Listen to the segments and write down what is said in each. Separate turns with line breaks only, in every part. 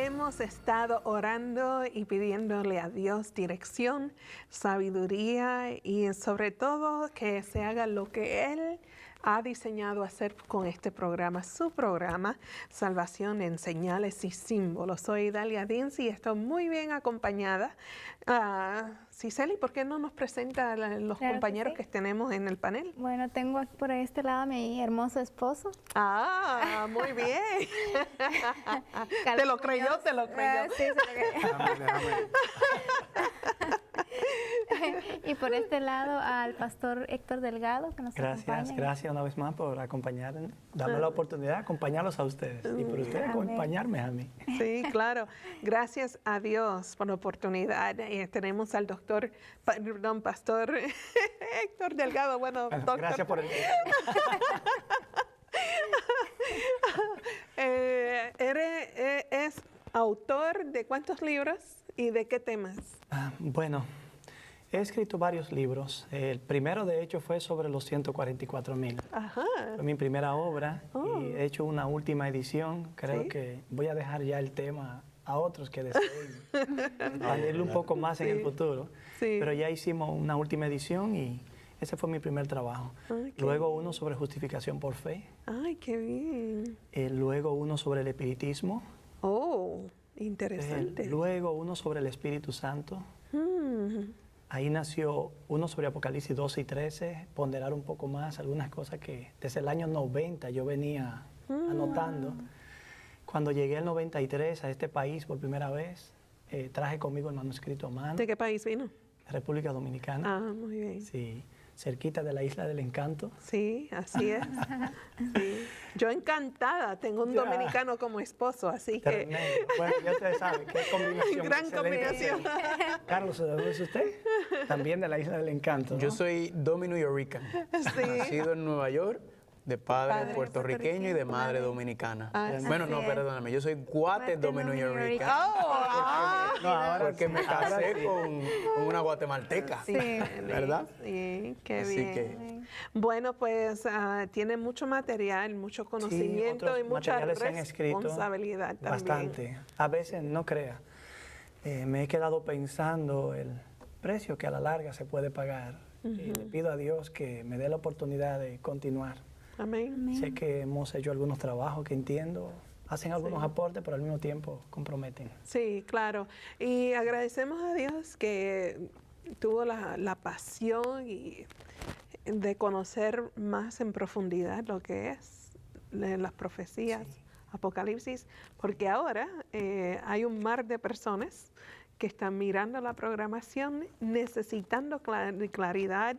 hemos estado orando y pidiéndole a Dios dirección, sabiduría y sobre todo que se haga lo que Él ha diseñado hacer con este programa, su programa, Salvación en Señales y Símbolos. Soy Dalia Dins y estoy muy bien acompañada. Cicely, ¿por qué no nos presenta a los compañeros que tenemos en el panel?
Bueno, tengo aquí por este lado a mi hermoso esposo.
Ah, muy bien. ¿Te lo creyó? ¿Te lo creyó?
Sí, se lo creyó. Y por este lado al pastor Héctor Delgado, que nos acompaña.
Gracias una vez más por acompañarme, darme la oportunidad de acompañarlos a ustedes y por ustedes acompañarme a mí.
Sí, claro. Gracias a Dios por la oportunidad. Tenemos al pastor Héctor Delgado. Bueno, doctor.
Gracias por el
¿Es autor de cuántos libros y de qué temas?
Bueno, he escrito varios libros. El primero, de hecho, fue sobre los 144,000.
Ajá.
Fue mi primera obra y he hecho una última edición. Creo que voy a dejar ya el tema a otros que deseen expandirlo un poco más en el futuro.
Sí.
Pero ya hicimos una última edición y ese fue mi primer trabajo. Luego uno sobre justificación por fe.
Ay, qué bien.
Luego uno sobre el espiritismo.
Oh, interesante.
Luego uno sobre el Espíritu Santo. Ahí nació uno sobre Apocalipsis 12 y 13, ponderar un poco más algunas cosas que desde el año 90 yo venía anotando. Cuando llegué al 93 a este país por primera vez, traje conmigo el manuscrito a mano.
¿De qué país vino?
República Dominicana.
Ah, muy bien.
Sí, cerquita de la Isla del Encanto.
Sí, así es. Sí. Yo encantada, tengo un dominicano como esposo, así que...
Bueno, ya ustedes saben, qué combinación.
Gran
excelente.
combinación.
Carlos, ¿de dónde es usted? También de la Isla del Encanto, ¿no?
Yo soy domino-yorican, nacido en Nueva York, de padre puertorriqueño y de madre dominicana. Bueno, no, perdóname, yo soy guate domino-yorican. Porque me casé con una guatemalteca, ¿verdad?
Sí, qué
Así
bien. Bueno, pues tiene mucho material, mucho conocimiento y mucha responsabilidad también.
Bastante. A veces, no crea, me he quedado pensando el precio que a la larga se puede pagar. Y le pido a Dios que me dé la oportunidad de continuar.
Amén.
Sé que hemos hecho algunos trabajos que entiendo, hacen algunos aportes, pero al mismo tiempo comprometen.
Sí, claro. Y agradecemos a Dios que tuvo la pasión de conocer más en profundidad lo que es las profecías, Apocalipsis, porque ahora hay un mar de personas que están mirando la programación, necesitando claridad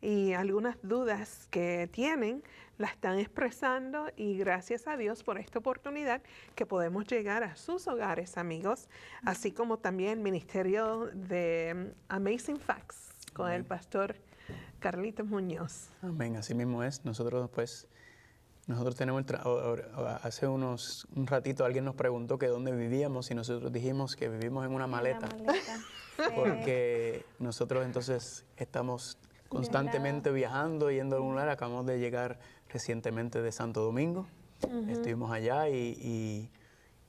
y algunas dudas que tienen, la están expresando y gracias a Dios por esta oportunidad que podemos llegar a sus hogares, amigos, así como también el ministerio de Amazing Facts con el pastor Carlitos Muñoz.
Amén, así mismo es. Nosotros tenemos, hace un ratito alguien nos preguntó que dónde vivíamos y nosotros dijimos que vivimos en una maleta. Porque nosotros entonces estamos constantemente viajando, yendo a algún lugar. Acabamos de llegar recientemente de Santo Domingo. Estuvimos allá y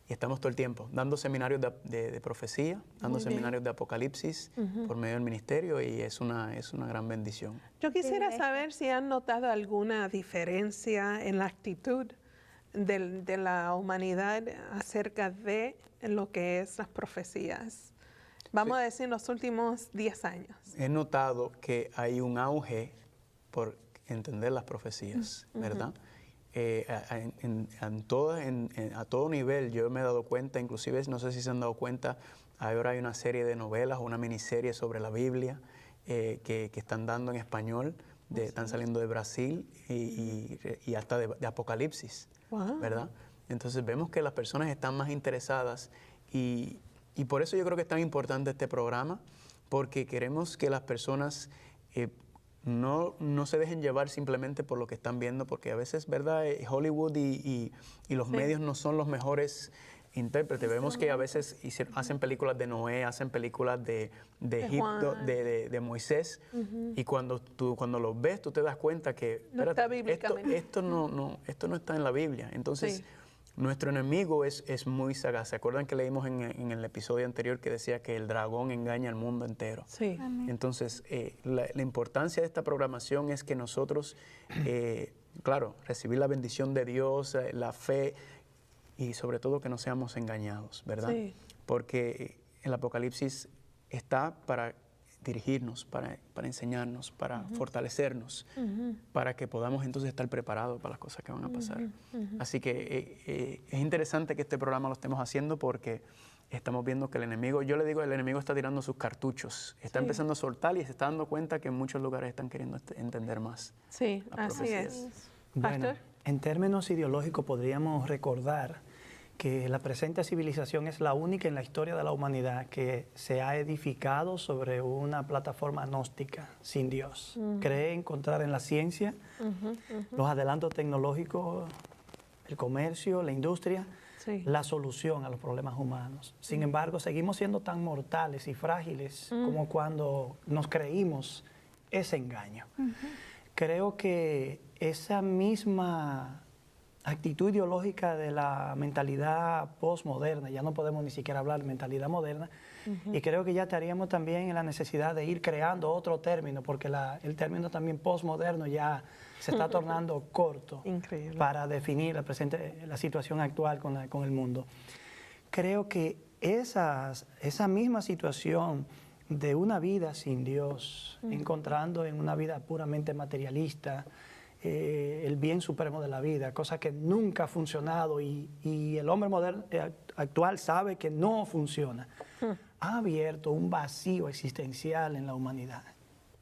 estamos todo el tiempo dando seminarios de profecía, dando seminarios de Apocalipsis por medio del ministerio y es una gran bendición.
Yo quisiera saber si han notado alguna diferencia en la actitud de la humanidad acerca de lo que es las profecías. Vamos a decir, en los últimos 10 años.
He notado que hay un auge por entender las profecías, ¿verdad? A todo nivel yo me he dado cuenta, inclusive no sé si se han dado cuenta, ahora hay una serie de novelas, una miniserie sobre la Biblia que están dando en español, están saliendo de Brasil y hasta de Apocalipsis, ¿verdad? Entonces vemos que las personas están más interesadas y por eso yo creo que es tan importante este programa, porque queremos que las personas no se dejen llevar simplemente por lo que están viendo, porque a veces, ¿verdad? Hollywood y los medios no son los mejores intérpretes. Vemos que a veces hacen películas de Noé, hacen películas de Egipto, de Moisés, y cuando los ves, tú te das cuenta que
no está bíblicamente.
esto no está en la Biblia. Entonces, Nuestro enemigo es muy sagaz. ¿Se acuerdan que leímos en el episodio anterior que decía que el dragón engaña al mundo entero?
Sí.
Amén.
Entonces, la importancia de esta programación es que nosotros, claro, recibir la bendición de Dios, la fe y sobre todo que no seamos engañados, ¿verdad?
Sí.
Porque el Apocalipsis está para dirigirnos, para enseñarnos, para fortalecernos, para que podamos entonces estar preparados para las cosas que van a pasar. Así que es interesante que este programa lo estemos haciendo porque estamos viendo que el enemigo, yo le digo, el enemigo está tirando sus cartuchos, está empezando a soltar y se está dando cuenta que en muchos lugares están queriendo entender más.
Sí,
la
así
profecía.
es.
Bueno,
Pastor.
en términos ideológicos podríamos recordar que la presente civilización es la única en la historia de la humanidad que se ha edificado sobre una plataforma gnóstica, sin Dios. Cree encontrar en la ciencia, los adelantos tecnológicos, el comercio, la industria,
Sí.
la solución a los problemas humanos. Sin embargo, seguimos siendo tan mortales y frágiles como cuando nos creímos ese engaño. Creo que esa misma actitud ideológica de la mentalidad postmoderna, ya no podemos ni siquiera hablar de mentalidad moderna, y creo que ya estaríamos también en la necesidad de ir creando otro término, porque el término también postmoderno ya se está tornando corto.
Increíble.
Para definir la situación actual con el mundo. Creo que esa misma situación de una vida sin Dios, encontrando en una vida puramente materialista, el bien supremo de la vida, cosa que nunca ha funcionado y el hombre moderno, actual sabe que no funciona, ha abierto un vacío existencial en la humanidad.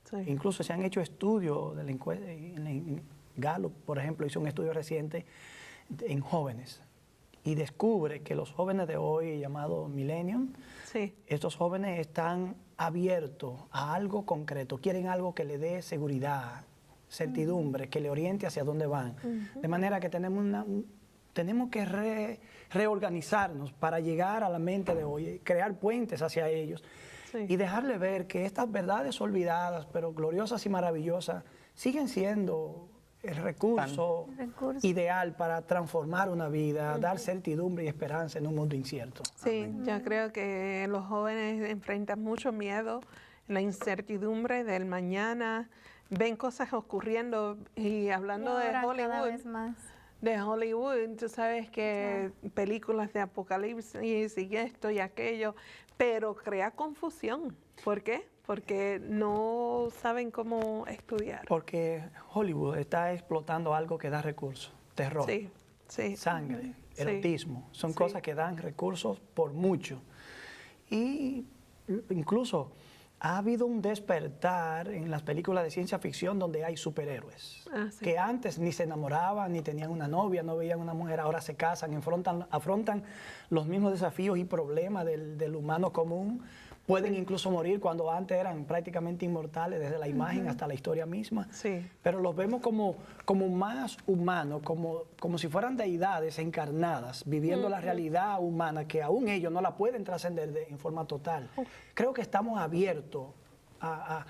Sí.
Incluso se han hecho estudios, Gallup, por ejemplo, hizo un estudio reciente en jóvenes y descubre que los jóvenes de hoy, llamados millennium,
Sí.
estos jóvenes están abiertos a algo concreto, quieren algo que le dé seguridad, certidumbre, que le oriente hacia dónde van. De manera que tenemos que reorganizarnos para llegar a la mente de hoy, crear puentes hacia ellos
Sí.
y dejarle ver que estas verdades olvidadas, pero gloriosas y maravillosas, siguen siendo el recurso ideal para transformar una vida, dar certidumbre y esperanza en un mundo incierto.
Sí, yo creo que los jóvenes enfrentan mucho miedo, la incertidumbre del mañana, ven cosas ocurriendo y hablando de
Ahora cada
Hollywood.
vez más.
De Hollywood, tú sabes que películas de apocalipsis y esto y aquello, pero crea confusión. ¿Por qué? Porque no saben cómo estudiar.
Porque Hollywood está explotando algo que da recursos, terror,
Sí, sí.
sangre,
Sí.
erotismo, son
Sí.
cosas que dan recursos por mucho. Y incluso ha habido un despertar en las películas de ciencia ficción donde hay superhéroes,
Ah, sí.
que antes ni se enamoraban, ni tenían una novia, no veían una mujer, ahora se casan, afrontan los mismos desafíos y problemas del humano común, pueden incluso morir cuando antes eran prácticamente inmortales, desde la imagen hasta la historia misma,
Sí.
pero los vemos como más humanos, como si fueran deidades encarnadas, viviendo la realidad humana que aún ellos no la pueden trascender en forma total. Creo que estamos abiertos a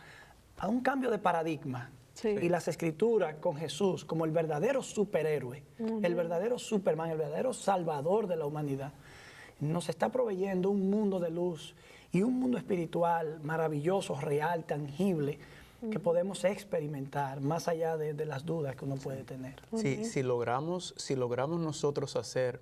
un cambio de paradigma.
Sí.
Y las escrituras con Jesús como el verdadero superhéroe, el verdadero Superman, el verdadero salvador de la humanidad, nos está proveyendo un mundo de luz y un mundo espiritual maravilloso, real, tangible, que podemos experimentar más allá de las dudas que uno puede tener.
Sí, si logramos nosotros hacer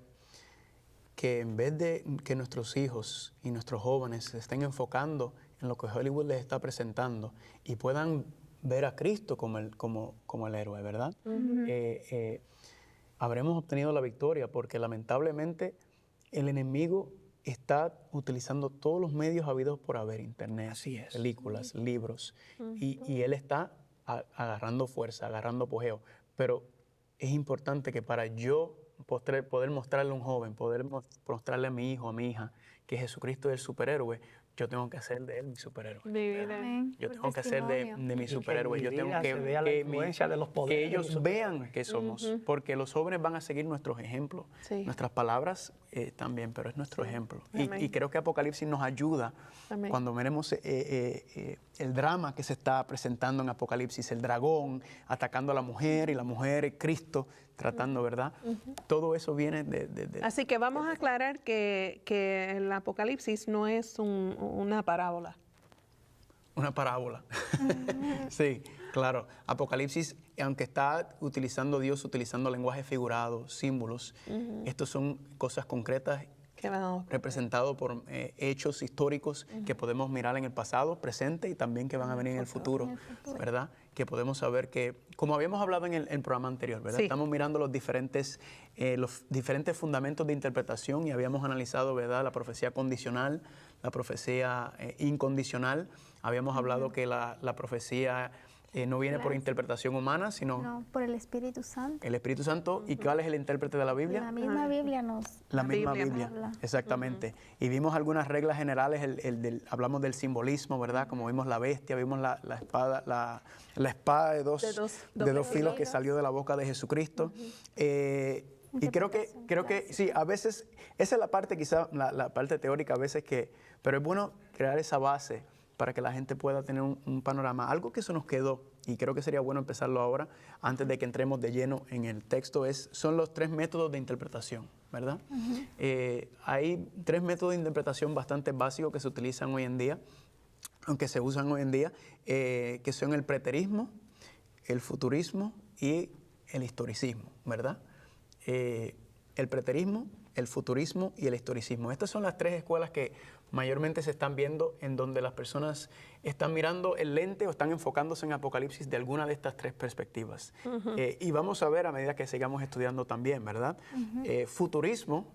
que en vez de que nuestros hijos y nuestros jóvenes se estén enfocando en lo que Hollywood les está presentando y puedan ver a Cristo como el héroe, ¿verdad? Habremos obtenido la victoria porque lamentablemente el enemigo está utilizando todos los medios habidos por haber, internet,
Así es.
películas, libros, y él está agarrando fuerza, agarrando apogeo. Pero es importante que para yo poder mostrarle a un joven, poder mostrarle a mi hijo, a mi hija, que Jesucristo es el superhéroe, yo tengo que hacer de él mi superhéroe.
Mi vida.
Amén.
Yo
Por
tengo que hacer de
testimonio.
mi
Y que
superhéroe.
en
Yo
mi
tengo
vida
que,
se vea la influencia de los
que
poderes de
ellos
mi superhéroe.
vean que somos, porque los jóvenes van a seguir nuestros ejemplos,
Sí.
nuestras palabras también, pero es nuestro ejemplo.
Amén.
Y creo que Apocalipsis nos ayuda
Amén.
cuando veremos el drama que se está presentando en Apocalipsis, el dragón atacando a la mujer y la mujer, Cristo tratando, ¿verdad? Todo eso viene de
Así que vamos a aclarar que el Apocalipsis no es una parábola.
una parábola. Sí, claro. Apocalipsis, aunque está Dios utilizando lenguaje figurado, símbolos, estos son cosas concretas
Que van a ocurrir.
representados por hechos históricos que podemos mirar en el pasado, presente y también que van a venir en el futuro, ¿verdad? Que podemos saber que, como habíamos hablado en el programa anterior, ¿verdad?
Sí.
Estamos mirando los diferentes fundamentos de interpretación y habíamos analizado, ¿verdad? La profecía condicional, la profecía incondicional. Habíamos hablado que la profecía no viene por interpretación humana, sino
No, por el Espíritu Santo.
el Espíritu Santo. ¿Y cuál es el intérprete de la Biblia?
La misma Biblia nos
La misma
Biblia.
Biblia,
Habla.
exactamente. Y vimos algunas reglas generales, hablamos del simbolismo, ¿verdad? Como vimos la bestia, vimos la espada de dos filos que salió de la boca de Jesucristo. Y creo que sí, a veces, esa es la parte quizá, la parte teórica a veces pero es bueno crear esa base para que la gente pueda tener un panorama. Algo que se nos quedó, y creo que sería bueno empezarlo ahora, antes de que entremos de lleno en el texto, son los 3 métodos de interpretación, ¿verdad? Hay 3 métodos de interpretación bastante básicos que se utilizan hoy en día, aunque se usan hoy en día, que son el preterismo, el futurismo y el historicismo, ¿verdad? El preterismo, el futurismo y el historicismo. Estas son las 3 escuelas que mayormente se están viendo en donde las personas están mirando el lente o están enfocándose en Apocalipsis de alguna de estas 3 perspectivas. Y vamos a ver a medida que sigamos estudiando también, ¿verdad? Futurismo,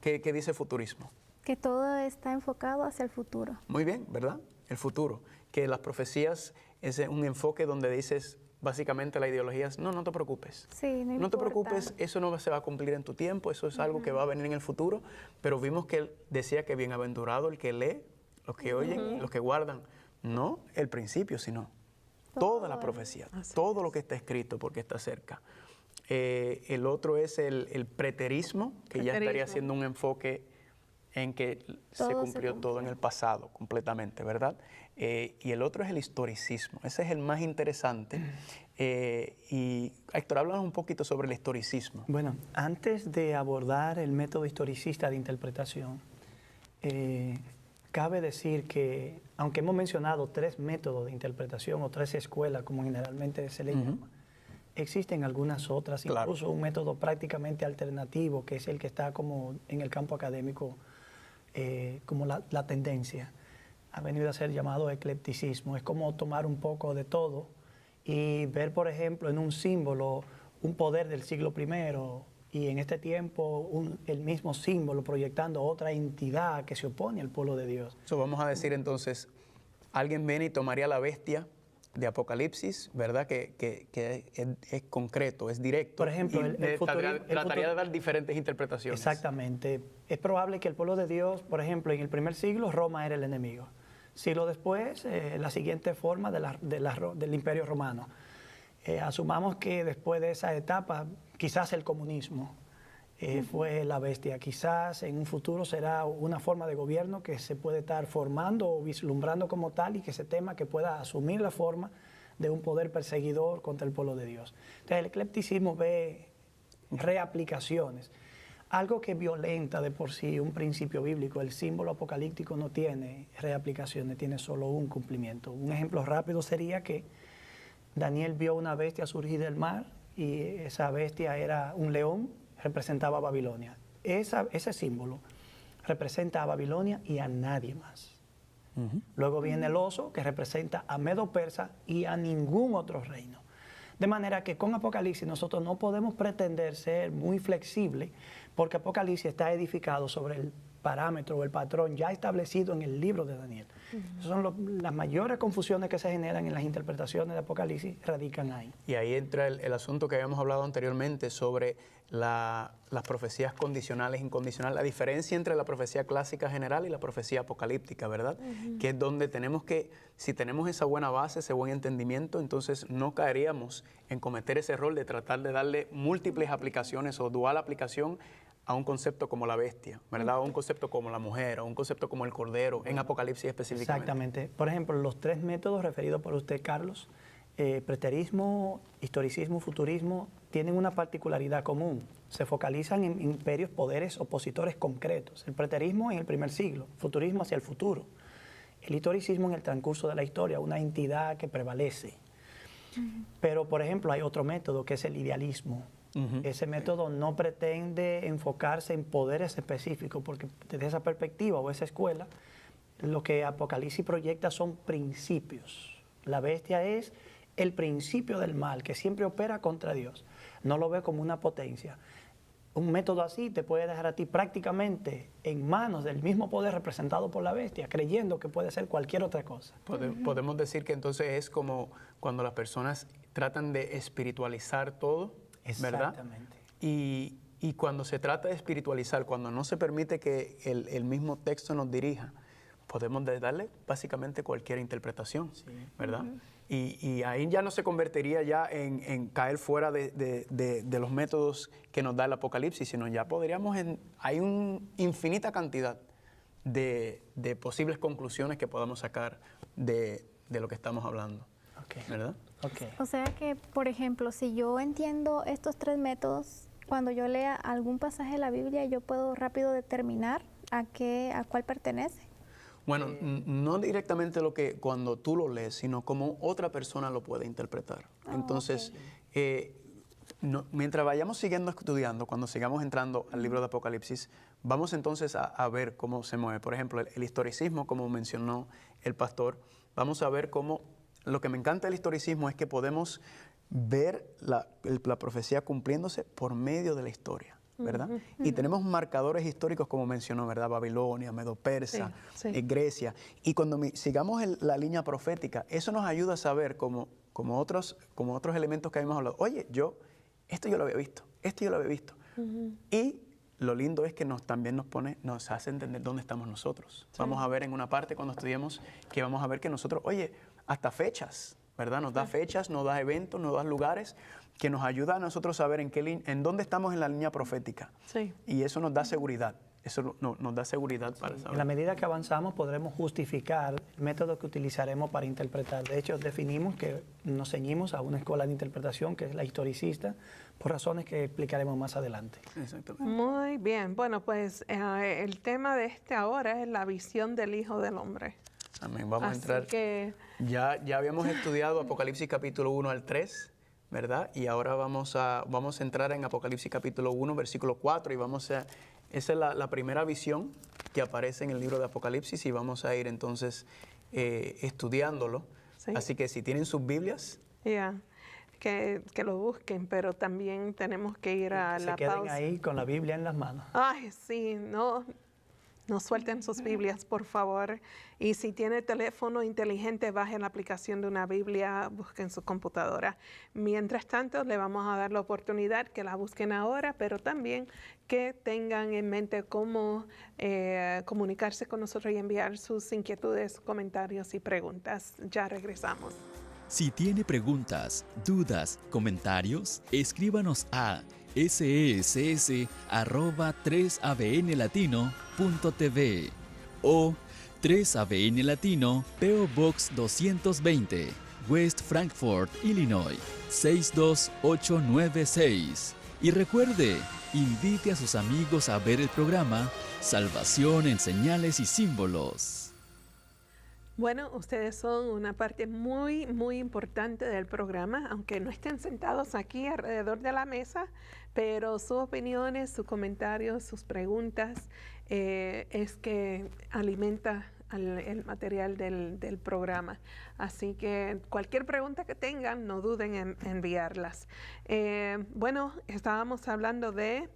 ¿qué dice futurismo?
que todo está enfocado hacia el futuro.
Muy bien, ¿verdad? El futuro. Que las profecías es un enfoque donde dices, básicamente la ideología es, no te preocupes.
Sí, no
te
importa.
preocupes, eso no se va a cumplir en tu tiempo, eso es algo que va a venir en el futuro. Pero vimos que él decía que bienaventurado el que lee, los que oyen, los que guardan, no el principio, sino toda la profecía, todo lo que está escrito porque está cerca. El otro es el preterismo, que ya estaría siendo un enfoque en que se cumplió todo en el pasado completamente, ¿verdad? Y el otro es el historicismo. Ese es el más interesante. Y Héctor, háblanos un poquito sobre el historicismo.
Bueno, antes de abordar el método historicista de interpretación, cabe decir que, aunque hemos mencionado 3 métodos de interpretación o 3 escuelas, como generalmente se le llama, existen algunas otras, incluso un método prácticamente alternativo, que es el que está como en el campo académico, como la tendencia. Ha venido a ser llamado eclecticismo. Es como tomar un poco de todo y ver, por ejemplo, en un símbolo un poder del siglo I y en este tiempo el mismo símbolo proyectando otra entidad que se opone al pueblo de Dios.
Vamos a decir entonces, alguien viene y tomaría la bestia de Apocalipsis, ¿verdad? Que es concreto, es directo.
Por ejemplo,
trataría de dar diferentes interpretaciones.
Exactamente. Es probable que el pueblo de Dios, por ejemplo, en el primer siglo, Roma era el enemigo. Siglo después, la siguiente forma del Imperio Romano. Asumamos que después de esa etapa, quizás el comunismo fue la bestia. Quizás en un futuro será una forma de gobierno que se puede estar formando o vislumbrando como tal y que se tema que pueda asumir la forma de un poder perseguidor contra el pueblo de Dios. Entonces el eclecticismo ve reaplicaciones. Algo que violenta de por sí un principio bíblico. El símbolo apocalíptico no tiene reaplicaciones, tiene solo un cumplimiento. Un ejemplo rápido sería que Daniel vio una bestia surgir del mar y esa bestia era un león, representaba a Babilonia. Ese símbolo representa a Babilonia y a nadie más. Luego viene el oso, que representa a Medo-Persa y a ningún otro reino. De manera que con Apocalipsis nosotros no podemos pretender ser muy flexibles, porque Apocalipsis está edificado sobre parámetro o el patrón ya establecido en el libro de Daniel. Esas son las mayores confusiones que se generan en las interpretaciones de Apocalipsis, radican ahí.
Y ahí entra el asunto que habíamos hablado anteriormente sobre las profecías condicionales e incondicionales, la diferencia entre la profecía clásica general y la profecía apocalíptica, ¿verdad? Que es donde tenemos que, si tenemos esa buena base, ese buen entendimiento, entonces no caeríamos en cometer ese error de tratar de darle múltiples aplicaciones o dual aplicación a un concepto como la bestia, ¿verdad? O un concepto como la mujer, o un concepto como el cordero, en Apocalipsis específicamente.
Exactamente. Por ejemplo, los tres métodos referidos por usted, Carlos, preterismo, historicismo, futurismo, tienen una particularidad común. Se focalizan en imperios, poderes, opositores concretos. El preterismo en el primer siglo, futurismo hacia el futuro. El historicismo en el transcurso de la historia, una entidad que prevalece. Pero, por ejemplo, hay otro método que es el idealismo. Ese método no pretende enfocarse en poderes específicos, porque desde esa perspectiva o esa escuela, lo que Apocalipsis proyecta son principios. La bestia es el principio del mal, que siempre opera contra Dios. No lo ve como una potencia. Un método así te puede dejar a ti prácticamente en manos del mismo poder representado por la bestia, creyendo que puede ser cualquier otra cosa.
Podemos decir que entonces es como cuando las personas tratan de espiritualizar todo, ¿verdad?
Exactamente.
Y cuando se trata de espiritualizar, cuando no se permite que el mismo texto nos dirija, podemos darle básicamente cualquier interpretación, ¿verdad? Y ahí ya no se convertiría ya en caer fuera de los métodos que nos da el Apocalipsis, sino ya podríamos, hay una infinita cantidad de posibles conclusiones que podamos sacar de lo que estamos hablando, ¿verdad?
O sea que, por ejemplo, si yo entiendo estos tres métodos, cuando yo lea algún pasaje de la Biblia, yo puedo rápido determinar a cuál pertenece.
Bueno, no directamente cuando tú lo lees, sino como otra persona lo puede interpretar. Entonces, mientras vayamos siguiendo estudiando, cuando sigamos entrando al libro de Apocalipsis, vamos entonces a ver cómo se mueve. Por ejemplo, el historicismo, como mencionó el pastor, vamos a ver cómo, lo que me encanta del historicismo es que podemos ver la profecía cumpliéndose por medio de la historia, ¿verdad? Y tenemos marcadores históricos, como mencionó, ¿verdad? Babilonia, Medo-Persa, Grecia. Y cuando sigamos la línea profética, eso nos ayuda a saber, como otros elementos que habíamos hablado, oye, esto yo lo había visto, esto yo lo había visto. Y lo lindo es que también nos hace entender dónde estamos nosotros. Vamos a ver en una parte cuando estudiemos que vamos a ver que nosotros, oye, hasta fechas, ¿verdad? Nos da fechas, nos da eventos, nos da lugares que nos ayuda a nosotros saber en dónde estamos en la línea profética. Y eso nos da seguridad. Eso nos da seguridad para saber.
En la medida que avanzamos podremos justificar el método que utilizaremos para interpretar. De hecho, definimos que nos ceñimos a una escuela de interpretación que es la historicista, por razones que explicaremos más adelante.
Exactamente.
Muy bien. Bueno, pues el tema de ahora es la visión del Hijo del Hombre.
Amén. Vamos a entrar.
Que
ya habíamos estudiado Apocalipsis capítulo 1 al 3, ¿verdad? Y ahora vamos a entrar en Apocalipsis capítulo 1, versículo 4, y esa es la primera visión que aparece en el libro de Apocalipsis, y vamos a ir entonces estudiándolo. Así que si tienen sus Biblias,
que lo busquen, pero también tenemos que ir a la pausa.
Se queden ahí con la Biblia en las manos.
Ay, sí, no suelten sus Biblias, por favor. Y si tiene teléfono inteligente, bajen la aplicación de una Biblia, busquen su computadora. Mientras tanto, le vamos a dar la oportunidad que la busquen ahora, pero también que tengan en mente cómo comunicarse con nosotros y enviar sus inquietudes, comentarios y preguntas. Ya regresamos.
Si tiene preguntas, dudas, comentarios, escríbanos a ses@3abnlatino.tv o 3ABN Latino, P.O. Box 220, West Frankfort, Illinois, 62896. Y recuerde, invite a sus amigos a ver el programa Salvación en Señales y Símbolos.
Bueno, ustedes son una parte muy, muy importante del programa, aunque no estén sentados aquí alrededor de la mesa, pero sus opiniones, sus comentarios, sus preguntas, es que alimenta el material del programa. Así que cualquier pregunta que tengan, no duden en enviarlas. Bueno, estábamos hablando de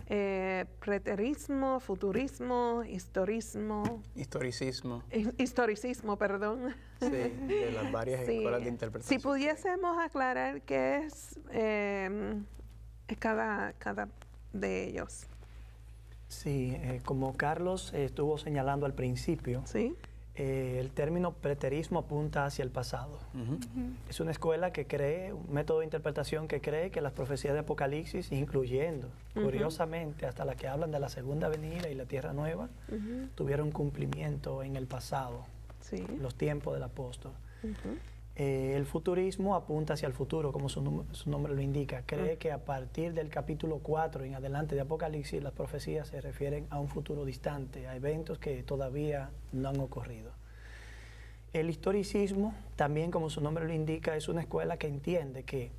preterismo, futurismo, historicismo, perdón.
Sí, de las varias
Sí.
escuelas de interpretación.
Si pudiésemos aclarar qué es cada de ellos.
Sí, como Carlos estuvo señalando al principio,
¿Sí?
el término preterismo apunta hacia el pasado. Es una escuela que cree, un método de interpretación que cree que las profecías de Apocalipsis, incluyendo, curiosamente, hasta las que hablan de la segunda venida y la tierra nueva, tuvieron cumplimiento en el pasado,
Sí.
en los tiempos del apóstol. El futurismo apunta hacia el futuro, como su nombre lo indica. Cree que a partir del capítulo 4 en adelante de Apocalipsis, las profecías se refieren a un futuro distante, a eventos que todavía no han ocurrido. El historicismo, también como su nombre lo indica, es una escuela que entiende que,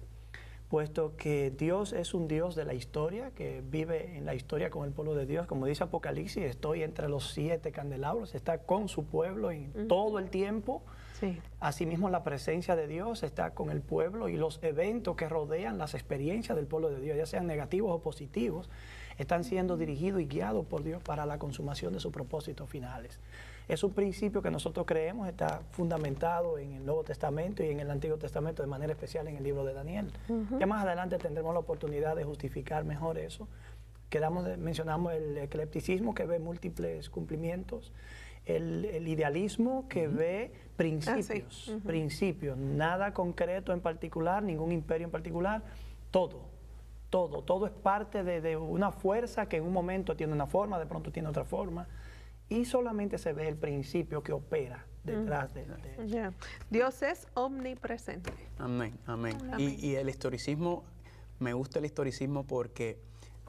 puesto que Dios es un Dios de la historia, que vive en la historia con el pueblo de Dios, como dice Apocalipsis, estoy entre los 7 candelabros, está con su pueblo en todo el tiempo.
Sí.
Asimismo, la presencia de Dios está con el pueblo y los eventos que rodean las experiencias del pueblo de Dios, ya sean negativos o positivos, están siendo dirigidos y guiados por Dios para la consumación de sus propósitos finales. Es un principio que nosotros creemos está fundamentado en el Nuevo Testamento y en el Antiguo Testamento, de manera especial en el libro de Daniel. Ya más adelante tendremos la oportunidad de justificar mejor eso. Mencionamos el eclecticismo, que ve múltiples cumplimientos, el idealismo, que ve principios, principios, nada concreto en particular, ningún imperio en particular, todo es parte de una fuerza que en un momento tiene una forma, de pronto tiene otra forma, y solamente se ve el principio que opera detrás de
Yeah. Dios es omnipresente.
Amén, amén. Y el historicismo, me gusta el historicismo porque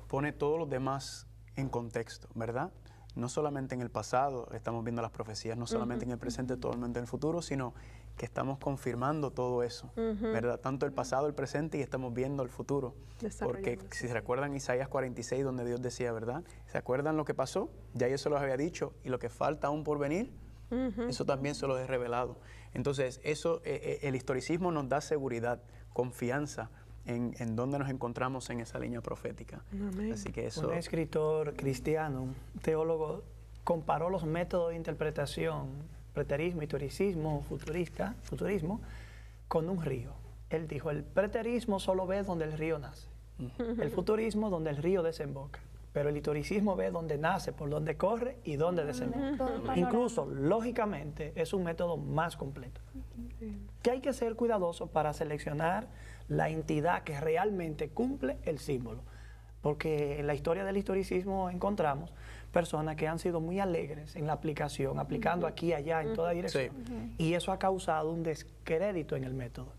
pone todos los demás en contexto, ¿verdad? No solamente en el pasado estamos viendo las profecías, no solamente en el presente, totalmente en el futuro, sino que estamos confirmando todo eso, ¿verdad? Tanto el pasado, el presente, y estamos viendo el futuro. Porque si se recuerdan Isaías 46, donde Dios decía, ¿verdad? ¿Se acuerdan lo que pasó? Ya yo se los había dicho, y lo que falta aún por venir, eso también se los he revelado. Entonces, eso, el historicismo nos da seguridad, confianza en dónde nos encontramos en esa línea profética.
Amén.
Así que eso...
Un escritor cristiano, un teólogo, comparó los métodos de interpretación, preterismo, historicismo, futurismo, con un río. Él dijo, el preterismo solo ve donde el río nace, el futurismo donde el río desemboca, pero el historicismo ve donde nace, por donde corre y donde desemboca. Incluso, lógicamente, es un método más completo. Que hay que ser cuidadoso para seleccionar la entidad que realmente cumple el símbolo. Porque en la historia del historicismo encontramos personas que han sido muy alegres en la aplicación, aplicando aquí y allá, en toda dirección. Y eso ha causado un descrédito en el método.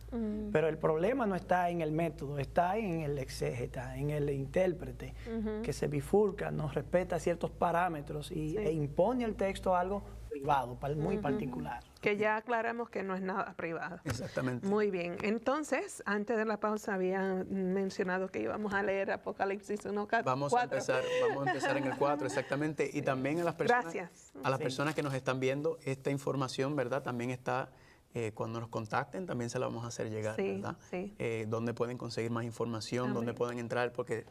Pero el problema no está en el método, está en el exégeta, en el intérprete, que se bifurca, no respeta ciertos parámetros e impone al texto algo privado, muy particular.
Que ya aclaramos que no es nada privado.
Exactamente.
Muy bien. Entonces, antes de la pausa había mencionado que íbamos a leer Apocalipsis 1:4.
Vamos a empezar en el 4, exactamente. Y también a las personas,
Gracias.
a las personas que nos están viendo, esta información, ¿verdad? También está, cuando nos contacten, también se la vamos a hacer llegar, ¿verdad?
Sí.
Dónde pueden conseguir más información,
Amén.
dónde pueden entrar, porque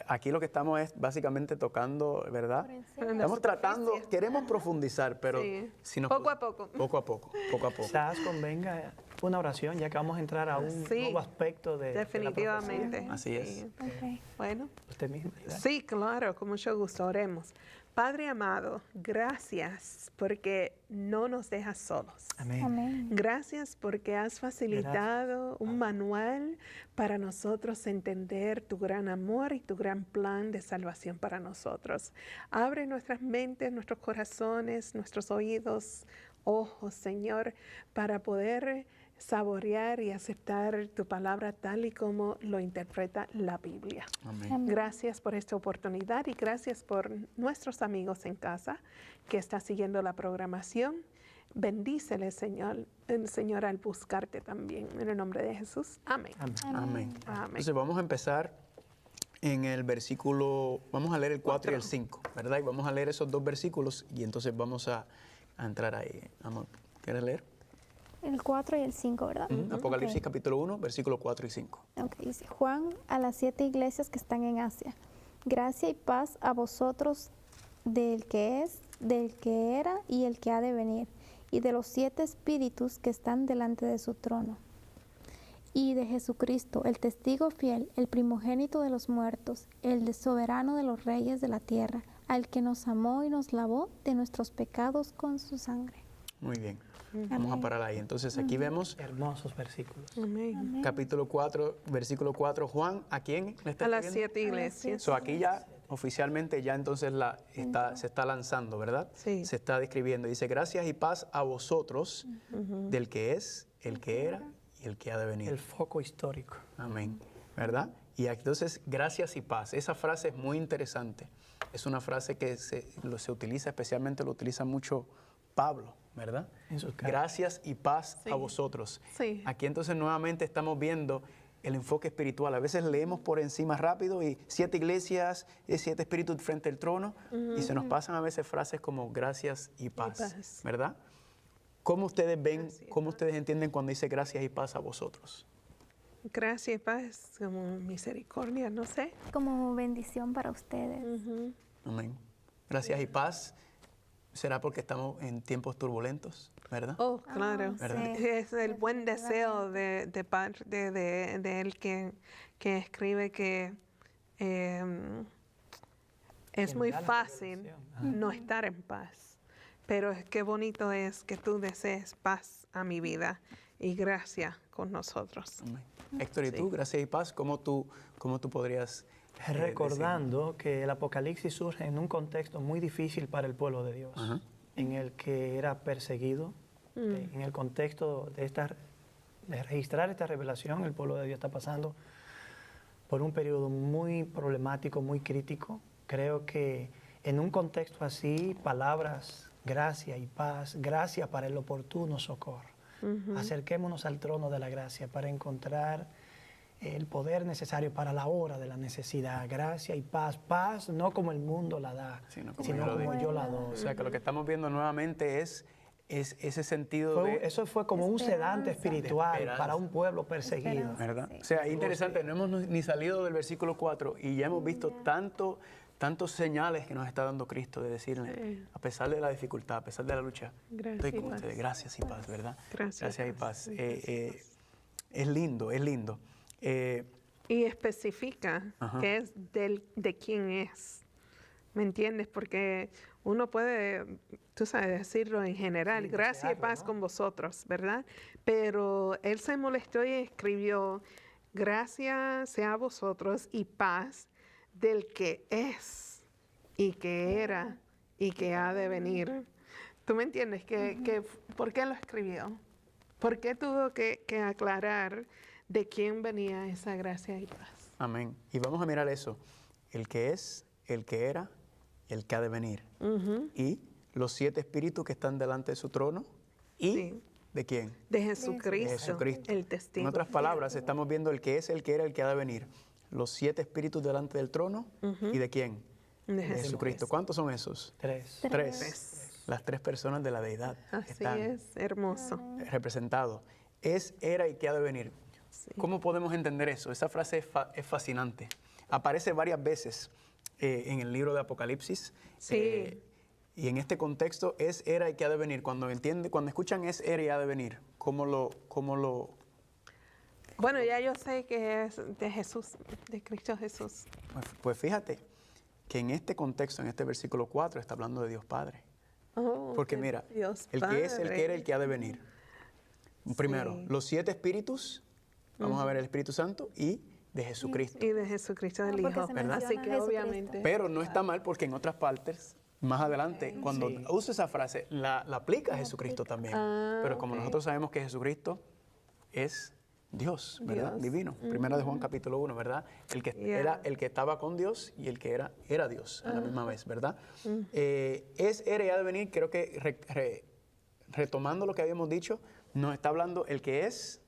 aquí lo que estamos es básicamente tocando, ¿verdad?
En la
Estamos tratando,
superficie.
queremos profundizar, pero
Sí.
si nos
Poco a poco.
Poco a poco.
Quizás convenga una oración, ya que vamos a entrar a un
Sí,
nuevo aspecto de
definitivamente.
la
Así es.
Ok.
Bueno.
profecía. Usted mismo, ¿verdad?
Sí, claro, con mucho gusto. Oremos. Padre amado, gracias porque no nos dejas solos.
Amén.
Amén.
Gracias porque has facilitado un manual para nosotros entender tu gran amor y tu gran plan de salvación para nosotros. Abre nuestras mentes, nuestros corazones, nuestros oídos, ojos, Señor, para poder saborear y aceptar tu palabra tal y como lo interpreta la Biblia.
Amén.
Gracias por esta oportunidad y gracias por nuestros amigos en casa que están siguiendo la programación. Bendícele, Señor, al buscarte también. En el nombre de Jesús. Amén.
Amén.
Amén.
Entonces vamos a empezar en el versículo, vamos a leer el 4 y el 5, ¿verdad? Y vamos a leer esos dos versículos y entonces vamos a entrar ahí. Amor, ¿quieres leer?
El 4 y el 5, ¿verdad?
Apocalipsis
Ok.
capítulo 1, versículo 4 y 5.
Ok, dice, Juan a las 7 iglesias que están en Asia. Gracia y paz a vosotros del que es, del que era y el que ha de venir, y de los 7 espíritus que están delante de su trono, y de Jesucristo, el testigo fiel, el primogénito de los muertos, el soberano de los reyes de la tierra, al que nos amó y nos lavó de nuestros pecados con su sangre.
Muy bien. Vamos a parar ahí. Entonces aquí vemos
Hermosos versículos.
Amén.
capítulo 4, versículo 4. Juan, ¿a quién le está
A las
escribiendo?
7 iglesias.
So, aquí ya oficialmente ya entonces se está lanzando, ¿verdad?
Sí.
Se está describiendo. Dice, gracias y paz a vosotros, del que es, el que era y el que ha de venir.
El foco histórico.
Amén. ¿Verdad? Y entonces, gracias y paz. Esa frase es muy interesante. Es una frase que se utiliza, especialmente lo utiliza mucho Pablo, ¿verdad?
En sus cartas.
Gracias y paz
Sí.
a vosotros.
Sí.
Aquí entonces nuevamente estamos viendo el enfoque espiritual. A veces leemos por encima rápido y 7 iglesias, 7 espíritus frente al trono, y se nos pasan a veces frases como gracias y paz,
paz.
¿verdad? ¿Cómo ustedes ven,
Gracias y
cómo ustedes entienden cuando dice gracias y paz a vosotros?
Gracia y paz, como misericordia, no sé.
Como bendición para ustedes.
Amén. Gracias y paz. ¿Será porque estamos en tiempos turbulentos, verdad?
Oh, claro.
¿Verdad?
sí,
Es el buen deseo de parte de él que escribe que es
Que
muy
da la
fácil
revelación.
no estar en paz, pero qué bonito es que tú desees paz a mi vida y gracia con nosotros.
Amén. Héctor, ¿y tú? Gracias y paz. ¿Cómo tú podrías
Recordando que el Apocalipsis surge en un contexto muy difícil para el pueblo de Dios,
Ajá.
en el que era perseguido, en el contexto de registrar esta revelación, el pueblo de Dios está pasando por un periodo muy problemático, muy crítico. Creo que en un contexto así, palabras, gracia y paz, gracia para el oportuno socorro. Acerquémonos al trono de la gracia para encontrar el poder necesario para la hora de la necesidad, gracia y paz. Paz no como el mundo la da,
Sino como
sino
yo lo
como
digo.
yo la doy.
O sea, que lo que estamos viendo nuevamente es ese sentido de...
Eso fue como un sedante espiritual
De esperanza.
para un pueblo perseguido.
Esperanza.
¿Verdad?
Sí.
O sea, es interesante, no hemos ni salido del versículo 4 y ya hemos visto tantos señales que nos está dando Cristo de decirle,
Sí.
a pesar de la dificultad, a pesar de la lucha,
Gracias
estoy
y
con
paz.
ustedes. Gracias y paz, ¿verdad?
Gracias
y paz. Es lindo, es lindo.
Y especifica
Ajá.
que es de quién es. ¿Me entiendes? Porque uno puede, tú sabes, decirlo en general,
Sí,
gracia y
desearlo,
paz
¿no?
con vosotros, ¿verdad? Pero él se molestó y escribió, gracia sea a vosotros y paz del que es y que era y que ha de venir. ¿Tú me entiendes? ¿Por qué lo escribió? ¿Por qué tuvo que aclarar de quién venía esa gracia y paz?
Amén. Y vamos a mirar eso. El que es, el que era, el que ha de venir. Y los 7 espíritus que están delante de su trono. ¿Y
Sí.
de quién?
De Jesucristo,
De Jesucristo.
el testigo.
En otras palabras, estamos viendo el que es, el que era, el que ha de venir. Los 7 espíritus delante del trono. ¿Y de quién?
De
De Jesucristo. ¿Cuántos son esos?
3.
3. Las 3 personas de la deidad
Así
están
es, hermoso.
representados. Es, era y que ha de venir. ¿Cómo podemos entender eso? Esa frase es fascinante. Aparece varias veces en el libro de Apocalipsis.
Sí.
Y en este contexto, es, era y que ha de venir. Cuando escuchan es, era y ha de venir, ¿cómo lo
Bueno, ya yo sé que es de Jesús, de Cristo Jesús.
Pues fíjate que en este contexto, en este versículo 4, está hablando de Dios Padre.
Oh,
Porque
de
mira,
Dios
el que es, el
Padre.
que era, el que ha de venir. Primero,
Sí.
los 7 espíritus, vamos a ver el Espíritu Santo y de Jesucristo.
Y de Jesucristo del
porque
Hijo,
se
¿verdad? Así
menciona
que
Jesucristo.
obviamente...
Pero no está mal porque en otras partes, más adelante, cuando
Sí.
usa esa frase, la aplica a Jesucristo también.
Ah,
Pero como
ok.
nosotros sabemos que Jesucristo es Dios, ¿verdad?
Dios.
Divino. Primera de Juan capítulo 1, ¿verdad? El que
Yeah.
era el que estaba con Dios y el que era Dios a la misma vez, ¿verdad? Es, era y ha de venir, creo que retomando lo que habíamos dicho, nos está hablando el que es,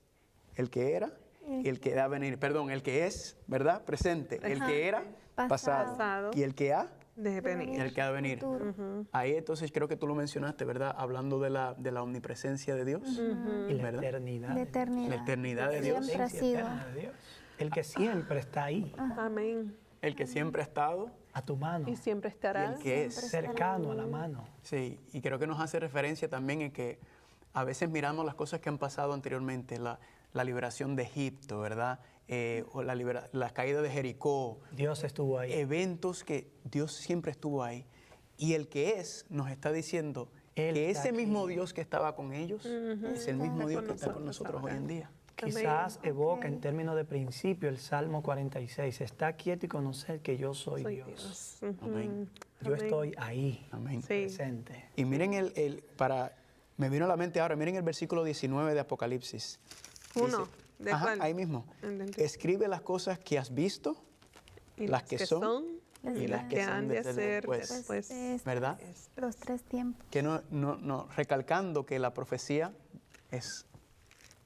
el que era y el que ha de venir. Perdón, el que es, ¿verdad? Presente. El que era, pasado.
Pasado.
Y el que ha,
De venir.
el que ha de venir.
Futuro.
Ahí entonces creo que tú lo mencionaste, ¿verdad? Hablando de la omnipresencia de Dios.
Y la
¿verdad?
eternidad.
De eternidad.
La eternidad de Dios.
Siempre ha
Existencia
sido.
eterna de Dios. El que siempre está ahí.
Amén.
el que siempre ha estado
A tu mano,
Y siempre
y
estará.
el que es.
cercano a la mano.
Sí, y creo que nos hace referencia también en que a veces miramos las cosas que han pasado anteriormente, la liberación de Egipto, ¿verdad? O la caída de Jericó,
Dios estuvo ahí.
eventos que Dios siempre estuvo ahí. Y el que es nos está diciendo
Él
que
está
ese mismo
aquí.
Dios que estaba con ellos es el mismo Dios que está con nosotros hoy en día.
Quizás
Amén.
evoca en términos de principio el Salmo 46. Está quieto y conocer que yo soy,
Soy
Dios.
Dios.
Amén.
Yo
Amén.
estoy ahí,
Amén.
Sí.
presente.
Y miren me vino a la mente ahora, miren el versículo 19 de Apocalipsis.
Uno, ¿de
ajá,
cuál?
ahí mismo.
Entendí.
Escribe las cosas que has visto,
Y
las que son y las que
han
son
de
desde
ser
después.
después.
¿Verdad?
Los 3 tiempos.
Que no, recalcando que la profecía es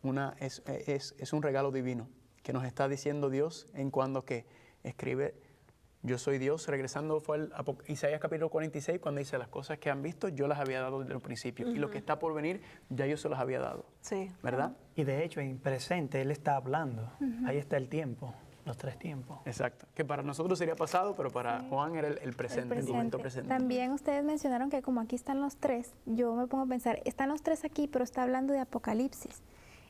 un regalo divino que nos está diciendo Dios en cuando que escribe yo soy Dios, regresando fue el Isaías capítulo 46 cuando dice las cosas que han visto yo las había dado desde el principio y lo que está por venir ya yo se las había dado,
Sí.
¿verdad?
Y de hecho, en presente, Él está hablando. Ahí está el tiempo, los 3 tiempos.
Exacto, que para nosotros sería pasado, pero para Juan era el presente, el momento presente.
También ustedes mencionaron que como aquí están los 3, yo me pongo a pensar, están los 3 aquí, pero está hablando de Apocalipsis.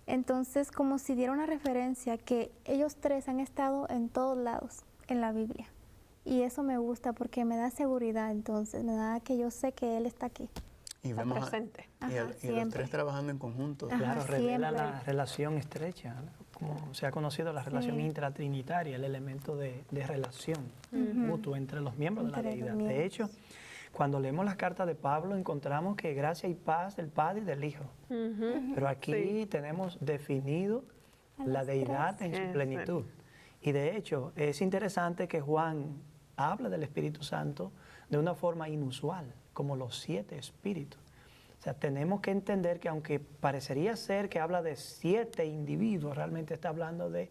Entonces, como si diera una referencia que ellos 3 han estado en todos lados en la Biblia. Y eso me gusta porque me da seguridad, entonces, me da que yo sé que Él está aquí.
Y
Está
vemos
presente.
y
Ajá,
los
siempre.
3 trabajando en conjunto.
Ajá.
Claro, revela
siempre.
la relación estrecha, ¿no? Como se ha conocido la relación intratrinitaria, el elemento de relación mutua entre los miembros de la
Entre los
deidad.
miembros.
De hecho, cuando leemos las cartas de Pablo encontramos que gracia y paz del Padre y del Hijo. Pero aquí
Sí.
tenemos definido
A
la
los
deidad en su
Eso.
plenitud. Y de hecho, es interesante que Juan habla del Espíritu Santo de una forma inusual, como los 7 espíritus. O sea, tenemos que entender que aunque parecería ser que habla de 7 individuos, realmente está hablando de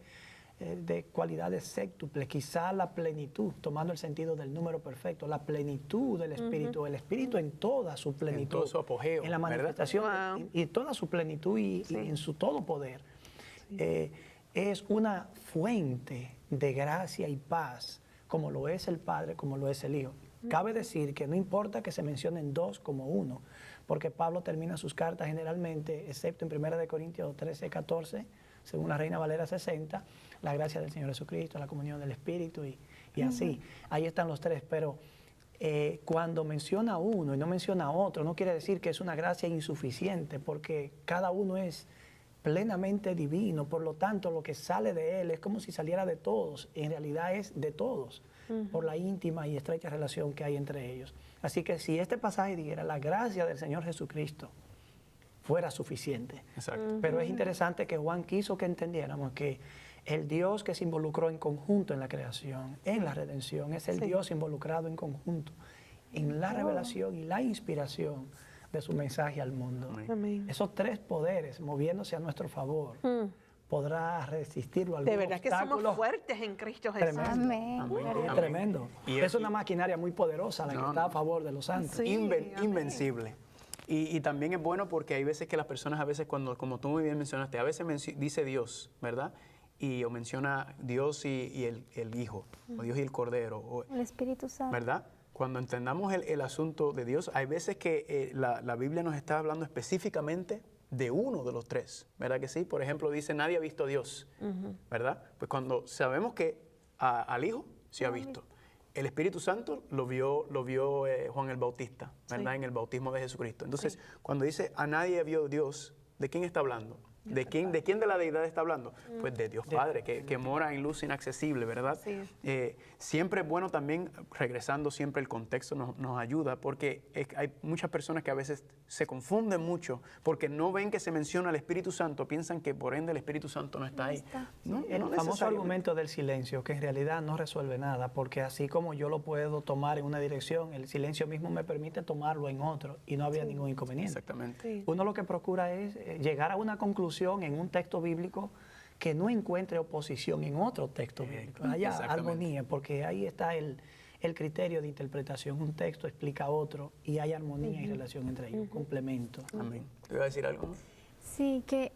cualidades séctuples, quizá la plenitud, tomando el sentido del número perfecto, la plenitud del Espíritu, el Espíritu en toda su plenitud.
En todo su apogeo,
en la
¿verdad?
manifestación,
Wow.
y toda su plenitud y en su todo poder. Es una fuente de gracia y paz, como lo es el Padre, como lo es el Hijo. Cabe decir que no importa que se mencionen 2 como 1, porque Pablo termina sus cartas generalmente, excepto en 1 Corintios 13, 14, según la Reina Valera 60, la gracia del Señor Jesucristo, la comunión del Espíritu y así. Ahí están los 3, pero cuando menciona uno y no menciona otro, no quiere decir que es una gracia insuficiente, porque cada uno es plenamente divino, por lo tanto lo que sale de él es como si saliera de todos, en realidad es de todos, por la íntima y estrecha relación que hay entre ellos. Así que si este pasaje dijera la gracia del Señor Jesucristo fuera suficiente.
Exacto.
Pero es interesante que Juan quiso que entendiéramos que el Dios que se involucró en conjunto en la creación, en la redención, es el Dios involucrado en conjunto en la revelación y la inspiración de su mensaje al mundo.
Amén.
Esos 3 poderes moviéndose a nuestro favor, podrá resistirlo algún
De verdad que somos
obstáculo.
fuertes en Cristo Jesús.
Tremendo.
Amén.
Amén.
Es tremendo.
Y
es una maquinaria muy poderosa la que
No,
está a
no.
favor de los santos.
Sí. amén.
Invencible. Y también es bueno porque hay veces que las personas, a veces cuando, como tú muy bien mencionaste, a veces dice Dios, ¿verdad? O menciona Dios y el Hijo, o Dios y el Cordero,
El Espíritu Santo.
¿verdad? Cuando entendamos el asunto de Dios, hay veces que la Biblia nos está hablando específicamente de uno de los 3, ¿verdad que sí? Por ejemplo, dice, nadie ha visto a Dios, ¿verdad? Pues cuando sabemos que al Hijo se ha visto. El Espíritu Santo lo vio Juan el Bautista, ¿verdad?
Sí.
En el bautismo de Jesucristo. Entonces, cuando dice, a nadie vio Dios, ¿de quién está hablando? ¿De quién de la deidad está hablando? Pues de Dios Padre, que mora en luz inaccesible, ¿verdad?
Sí.
Siempre es bueno también, regresando siempre el contexto nos ayuda, porque hay muchas personas que a veces se confunden mucho, porque no ven que se menciona el Espíritu Santo, piensan que por ende el Espíritu Santo no está ahí. No,
El
no
famoso
necesariamente.
argumento del silencio, que en realidad no resuelve nada, porque así como yo lo puedo tomar en una dirección, el silencio mismo me permite tomarlo en otro y no habría ningún inconveniente.
Exactamente.
Sí.
Uno lo que procura es llegar a una conclusión en un texto bíblico que no encuentre oposición en otro texto bíblico. Haya
Exactamente.
armonía, porque ahí está el criterio de interpretación. Un texto explica otro y hay armonía y relación entre ellos, complemento.
Amén. ¿Te iba a decir algo más?
Sí, que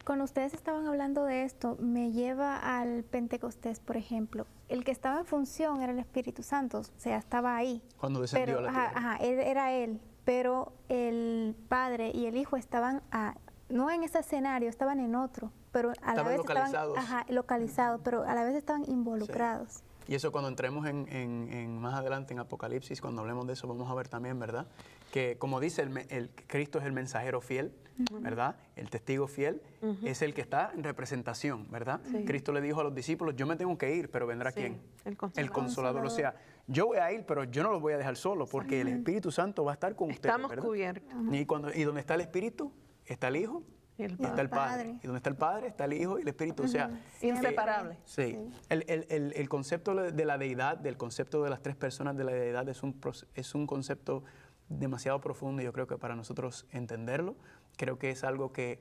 Cuando ustedes estaban hablando de esto, me lleva al Pentecostés, por ejemplo. El que estaba en función era el Espíritu Santo, o sea, estaba ahí.
Cuando descendió
Pero,
a la tierra.
era él, pero el Padre y el Hijo estaban, no en ese escenario, estaban en otro, pero a la
Estaban
vez
localizados.
estaban localizados, pero a la vez estaban involucrados.
Y eso cuando entremos en más adelante en Apocalipsis, cuando hablemos de eso, vamos a ver también, ¿verdad? Que como dice, el Cristo es el mensajero fiel, ¿verdad? El testigo fiel es el que está en representación, ¿verdad?
Sí.
Cristo le dijo a los discípulos, yo me tengo que ir, pero vendrá
Sí,
¿quién?
el Consolador.
El Consolador. O sea, yo voy a ir, pero yo no los voy a dejar solos, porque el Espíritu Santo va a estar con ustedes,
Estamos
¿verdad?
cubiertos.
Y donde está el Espíritu, está el Hijo,
Y el
y está el Padre.
Padre.
Y donde está el Padre, está el Hijo y el Espíritu. O sea,
Inseparable.
sí. El concepto de la deidad, del concepto de las tres personas de la deidad es un concepto demasiado profundo y yo creo que para nosotros entenderlo, creo que es algo que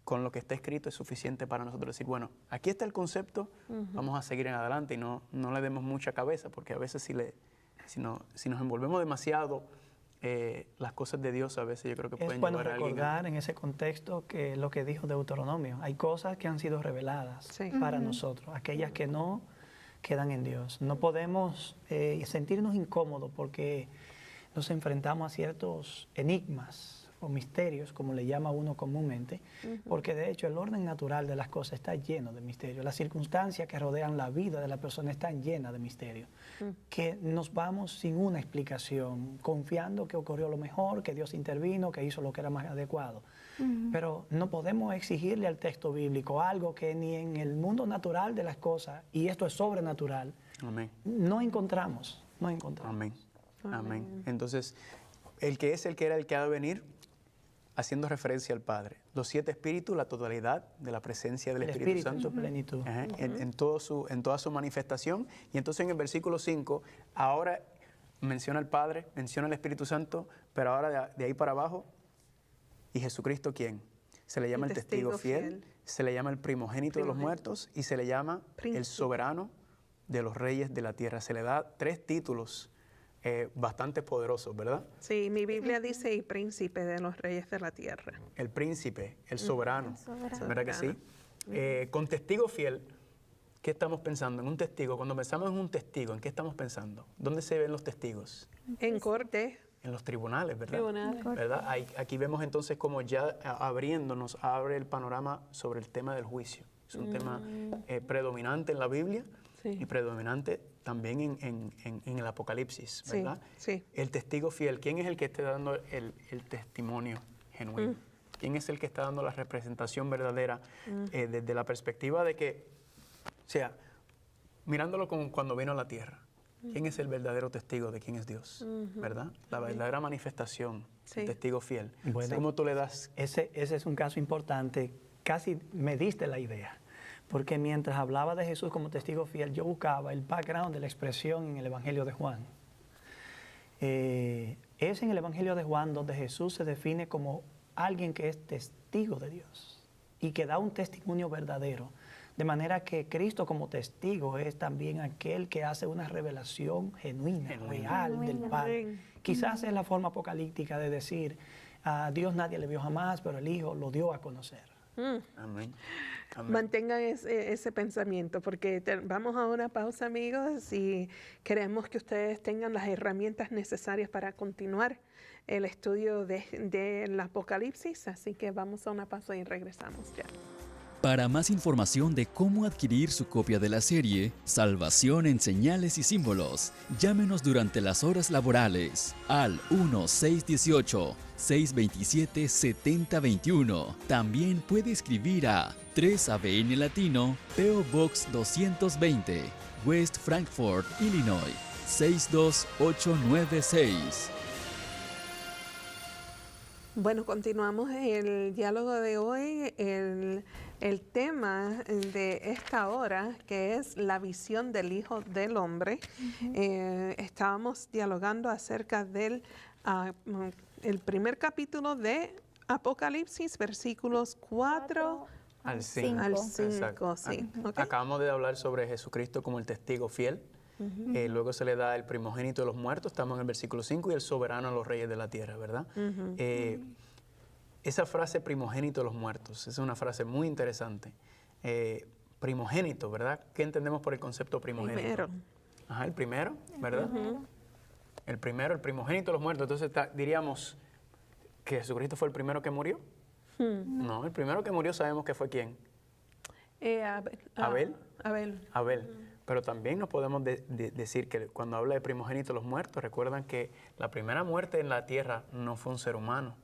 con lo que está escrito es suficiente para nosotros decir, bueno, aquí está el concepto, vamos a seguir en adelante y no le demos mucha cabeza, porque a veces si nos envolvemos demasiado, las cosas de Dios a veces yo creo que
Es
pueden
bueno
llevar a alguien
recordar en ese contexto que lo que dijo Deuteronomio, hay cosas que han sido reveladas
Sí.
para nosotros, aquellas que no quedan en Dios. No podemos sentirnos incómodos porque nos enfrentamos a ciertos enigmas o misterios, como le llama uno comúnmente, porque de hecho el orden natural de las cosas está lleno de misterios. Las circunstancias que rodean la vida de la persona están llenas de misterios, que nos vamos sin una explicación, confiando que ocurrió lo mejor, que Dios intervino, que hizo lo que era más adecuado. Pero no podemos exigirle al texto bíblico algo que ni en el mundo natural de las cosas, y esto es sobrenatural,
Amén.
no encontramos.
Amén. Amén. Entonces, el que es el que era el que ha de venir, haciendo referencia al Padre. Los 7 espíritus, la totalidad de la presencia del
El
Espíritu
Espíritu en
Santo.
su plenitud.
Ajá, en toda su manifestación. Y entonces en el versículo 5, ahora menciona al Padre, menciona al Espíritu Santo, pero ahora de ahí para abajo, ¿y Jesucristo quién? Se le llama el testigo fiel, se le llama el primogénito de los muertos y se le llama el
Príncipe.
soberano de los reyes de la tierra. Se le da 3 títulos bastante poderosos, ¿verdad?
Sí, mi Biblia dice y príncipe de los reyes de la tierra.
El príncipe, el soberano,
El soberano.
¿verdad que sí? Con testigo fiel, ¿qué estamos pensando? En un testigo, cuando pensamos en un testigo, ¿en qué estamos pensando? ¿Dónde se ven los testigos?
En corte.
En los tribunales, ¿verdad?
Tribunales.
¿Verdad? Aquí vemos entonces como ya abriéndonos, abre el panorama sobre el tema del juicio. Es un tema predominante en la Biblia
Sí.
y predominante también en el Apocalipsis,
Sí,
¿verdad?
sí.
El testigo fiel, ¿quién es el que está dando el testimonio genuino? ¿Quién es el que está dando la representación verdadera desde la perspectiva de que, o sea, mirándolo como cuando vino a la tierra? ¿Quién es el verdadero testigo de quién es Dios? ¿Verdad? La verdadera manifestación,
Sí.
el testigo fiel.
Bueno.
¿Cómo tú le das?
Ese es un caso importante. Casi me diste la idea. Porque mientras hablaba de Jesús como testigo fiel, yo buscaba el background de la expresión en el Evangelio de Juan. Es en el Evangelio de Juan donde Jesús se define como alguien que es testigo de Dios y que da un testimonio verdadero. De manera que Cristo como testigo es también aquel que hace una revelación genuina, real del Padre.
Amén.
Quizás es la forma apocalíptica de decir, a Dios nadie le vio jamás, pero el Hijo lo dio a conocer.
Amén. Amén.
Mantengan ese pensamiento porque vamos a una pausa, amigos, y queremos que ustedes tengan las herramientas necesarias para continuar el estudio del Apocalipsis. Así que vamos a una pausa y regresamos ya.
Para más información de cómo adquirir su copia de la serie Salvación en Señales y Símbolos, llámenos durante las horas laborales al 1-618-627-7021. También puede escribir a 3ABN Latino, P.O. Box 220, West Frankfort, Illinois, 62896.
Bueno, continuamos el diálogo de hoy, el tema de esta hora, que es la visión del Hijo del Hombre. Estábamos dialogando acerca del el primer capítulo de Apocalipsis, versículos 4
Al 5.
al 5. Sí. ¿Ok?
Acabamos de hablar sobre Jesucristo como el testigo fiel. Luego se le da el primogénito de los muertos, estamos en el versículo 5, y el soberano a los reyes de la tierra, ¿verdad? esa frase primogénito de los muertos, es una frase muy interesante. Primogénito, ¿verdad? ¿Qué entendemos por el concepto primogénito?
Primero.
Ajá, el primero, ¿verdad? El primero, el primogénito de los muertos. Entonces diríamos que Jesucristo fue el primero que murió. No, el primero que murió sabemos que fue ¿quién?
Abel.
Abel. Pero también nos podemos decir que cuando habla de primogénito de los muertos, recuerdan que la primera muerte en la tierra no fue un ser humano,